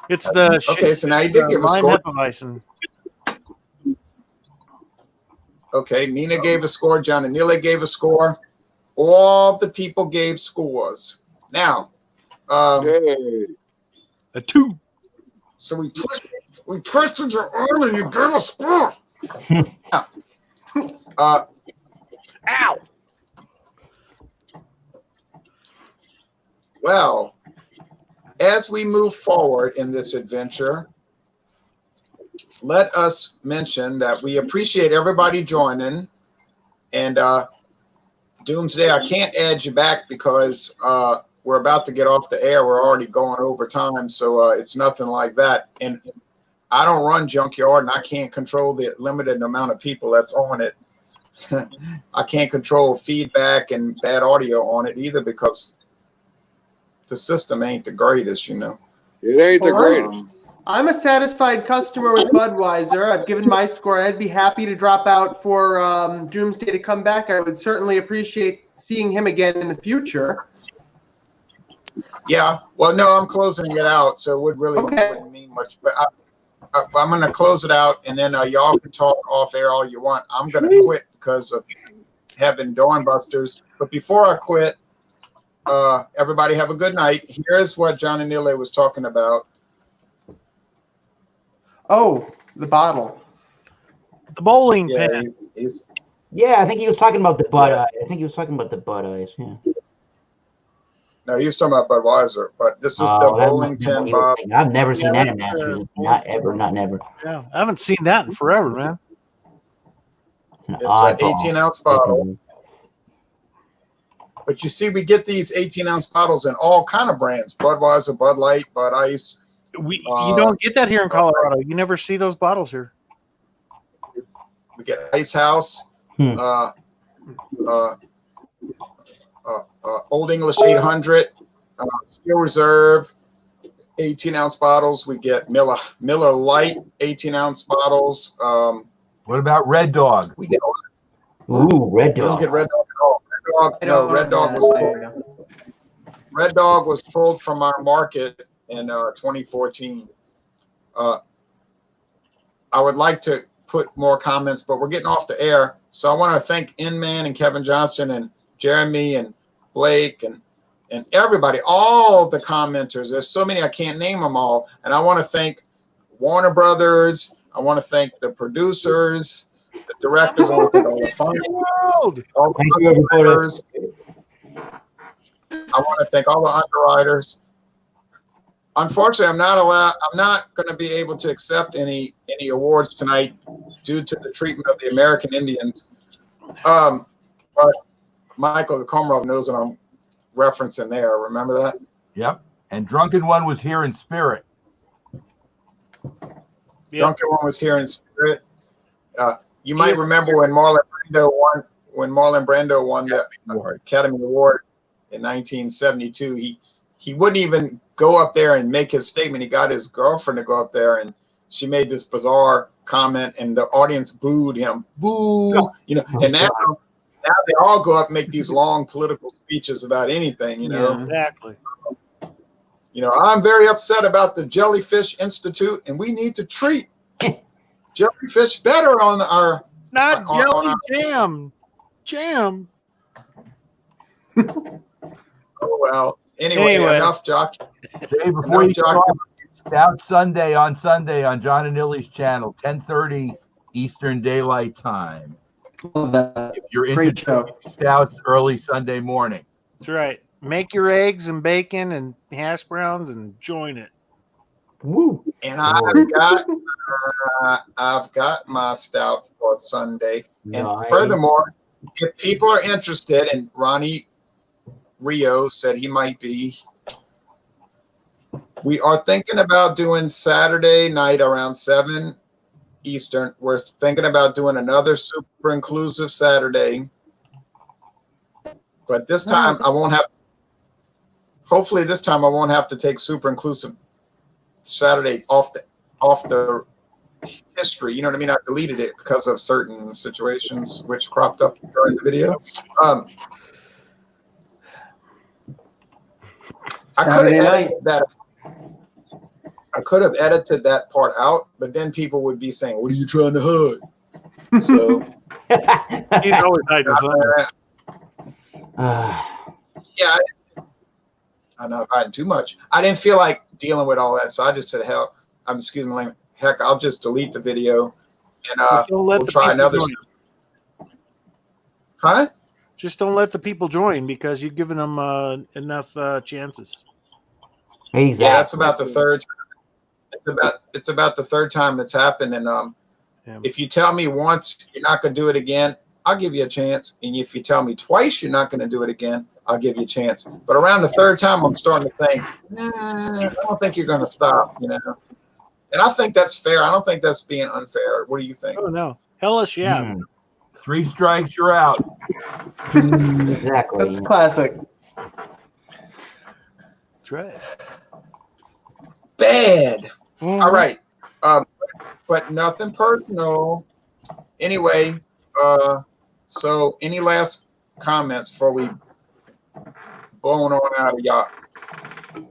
S8: It's the
S2: Okay, so now you did give a score.
S8: Hefeweizen.
S2: Okay, Nina gave a score, John and Neely gave a score. All the people gave scores. Now,
S5: Yay.
S8: A 2.
S2: so we twisted your arm and you gave a score.
S8: Ow.
S2: Well, as we move forward in this adventure, let us mention that we appreciate everybody joining. And Doomsday, I can't add you back because we're about to get off the air. We're already going over time, so it's nothing like that. And I don't run Junkyard, and I can't control the limited amount of people that's on it. I can't control feedback and bad audio on it either because the system ain't the greatest, you know.
S5: It ain't the greatest.
S6: I'm a satisfied customer with Budweiser. I've given my score. I'd be happy to drop out for Doomsday to come back. I would certainly appreciate seeing him again in the future.
S2: Yeah, well, no, I'm closing it out, so it wouldn't mean much. But I'm going to close it out, and then y'all can talk off air all you want. I'm going to quit because of having Dawnbusters. But before I quit, everybody have a good night. Here's what John and Neely was talking about.
S6: Oh, the bottle.
S8: The bowling
S2: Yeah,
S8: pin.
S4: Yeah, I think he was talking about the Bud. I think he was talking about the Bud Ice. Yeah.
S2: No, he was talking about Budweiser, but this is the
S4: Oh, that
S2: bowling
S4: must be what
S2: pin,
S4: he was
S2: Bob.
S4: thinking. I've never seen that in
S8: that's
S4: Masters. Not ever. Not never.
S8: Yeah, I haven't seen that in forever, man.
S4: It's an
S2: It's an
S4: oddball.
S2: 18-ounce bottle. But you see, we get these 18-ounce bottles in all kind of brands: Budweiser, Bud Light, Bud Ice.
S8: You don't get that here in Colorado. You never see those bottles here.
S2: We get Ice House, Old English 800, Steel Reserve, 18-ounce bottles. We get Miller Lite, 18-ounce bottles.
S3: What about Red Dog?
S2: We get
S4: Ooh, Red
S2: We don't
S4: Dog.
S2: get Red Dog at all. Red Dog was pulled from our market in 2014. I would like to put more comments, but we're getting off the air. So I want to thank Inman and Kevin Johnston and Jeremy and Blake and everybody, all the commenters. There's so many, I can't name them all. And I want to thank Warner Brothers. I want to thank the producers, the directors, I want to thank all the funders, all the underwriters. I want to thank all the underwriters. Unfortunately, I'm not going to be able to accept any awards tonight due to the treatment of the American Indians. But Michael the Komarov knows what I'm referencing there. Remember that?
S3: Yep. And Drunken One was here in spirit.
S2: Yep. Drunken One was here in spirit. You might remember when Marlon Brando won the Academy Award in 1972. He wouldn't even go up there and make his statement. He got his girlfriend to go up there, and she made this bizarre comment, and the audience booed him. Boo! You know, and now they all go up and make these long political speeches about anything, you know.
S8: Yeah, exactly.
S2: You know, I'm very upset about the Jellyfish Institute, and we need to treat jellyfish better on our
S3: jam.
S2: Oh well. Anyway, enough jockey.
S3: Jay, before you go, Stout Sunday on John and Illy's channel, 10:30 Eastern Daylight Time. If you're into stouts early Sunday morning.
S8: That's right. Make your eggs and bacon and hash browns and join it.
S2: Woo! And I've got my stout for Sunday. And furthermore, if people are interested, and Ronnie Rio said he might be, we are thinking about doing Saturday night around 7 Eastern. We're thinking about doing another super inclusive Saturday, but this time I won't have. Hopefully, this time I won't have to take super inclusive Saturday off the history. You know what I mean? I deleted it because of certain situations which cropped up during the video. I could have edited that part out, but then people would be saying, "What are you trying to hide?" So
S8: he's always hiding something.
S2: Yeah, I know I'm hiding too much. I didn't feel like dealing with all that, so I just said, "Hell, excuse me, heck, I'll just delete the video and we'll try another." Huh?
S8: Just don't let the people join because you've given them enough chances.
S4: Exactly.
S2: Yeah, that's about the third time. It's about the third time it's happened. And if you tell me once you're not going to do it again, I'll give you a chance. And if you tell me twice you're not going to do it again, I'll give you a chance. But around the third time, I'm starting to think, I don't think you're going to stop, you know. And I think that's fair. I don't think that's being unfair. What do you think?
S8: Oh, no. Hellish, yeah.
S3: 3 strikes, you're out.
S4: Exactly.
S6: That's classic.
S8: That's right.
S2: Bad. All right. But nothing personal. Anyway, so any last comments before we blowing on out of y'all?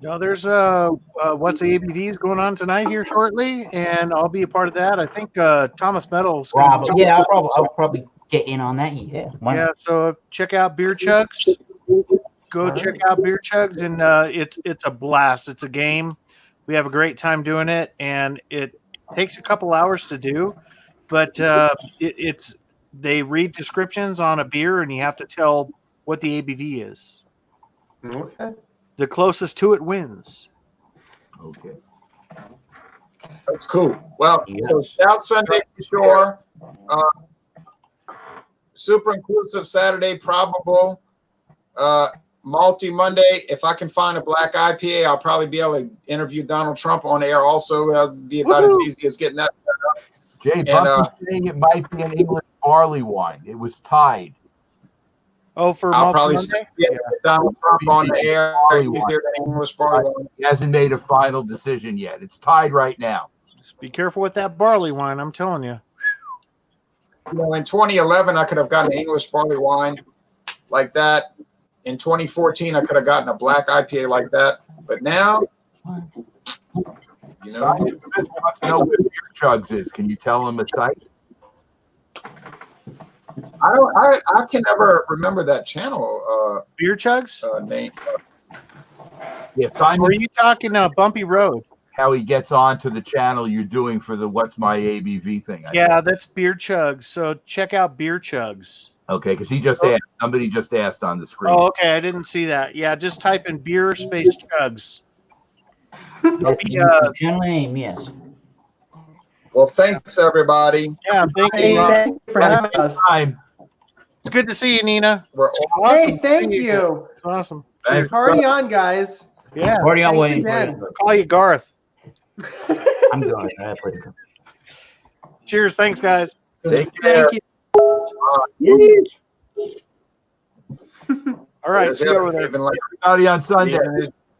S8: No, there's what's the ABVs going on tonight here shortly, and I'll be a part of that. I think Thomas Meadows.
S4: Yeah, I'll probably get in on that. Yeah.
S8: Yeah. So check out Beer Chugs. Go check out Beer Chugs, and it's a blast. It's a game. We have a great time doing it, and it takes a couple hours to do, but they read descriptions on a beer, and you have to tell what the ABV is.
S6: Okay.
S8: The closest to it wins.
S3: Okay.
S2: That's cool. Well, so Stout Sunday for sure. Super inclusive Saturday, probable. Malty Monday. If I can find a black IPA, I'll probably be able to interview Donald Trump on air. Also, it'll be about as easy as getting that set up.
S3: Jay, Bucky's saying it might be an English barley wine. It was tied.
S8: Oh, for
S2: I'll
S8: Malty
S2: probably
S8: Monday?
S2: get Donald Trump on the air. He's here to English barley wine.
S3: He hasn't made a final decision yet. It's tied right now.
S8: Just be careful with that barley wine. I'm telling you.
S2: You know, in 2011, I could have gotten an English barley wine like that. In 2014, I could have gotten a black IPA like that. But now, you know,
S3: Science Smith wants to know where Beer Chugs is. Can you tell him the site?
S2: I can never remember that channel
S8: Beer Chugs?
S2: name.
S3: Yeah,
S8: Or
S3: Simon,
S8: are you talking Bumpy Road?
S3: how he gets onto the channel you're doing for the What's My ABV thing.
S8: Yeah, that's Beer Chugs. So check out Beer Chugs.
S3: Okay, because he just asked. Somebody just asked on the screen.
S8: Oh, okay. I didn't see that. Yeah, just type in beer space chugs.
S4: Channel name, yes.
S2: Well, thanks everybody.
S8: Yeah, thank
S6: Hey,
S8: you. Ron.
S6: thank you for having us.
S3: Time.
S8: It's good to see you, Nina.
S2: We're
S6: Hey, thank you.
S8: It's awesome.
S3: Thanks.
S6: Party on, guys.
S8: Yeah.
S4: Party on,
S6: Thanks
S4: Wayne.
S6: again.
S8: Call you Garth.
S4: I'm going. I played it.
S8: Cheers. Thanks, guys.
S3: Take care.
S6: Thank you.
S8: All right. See you over there.
S2: Even like
S3: Everybody on Sunday.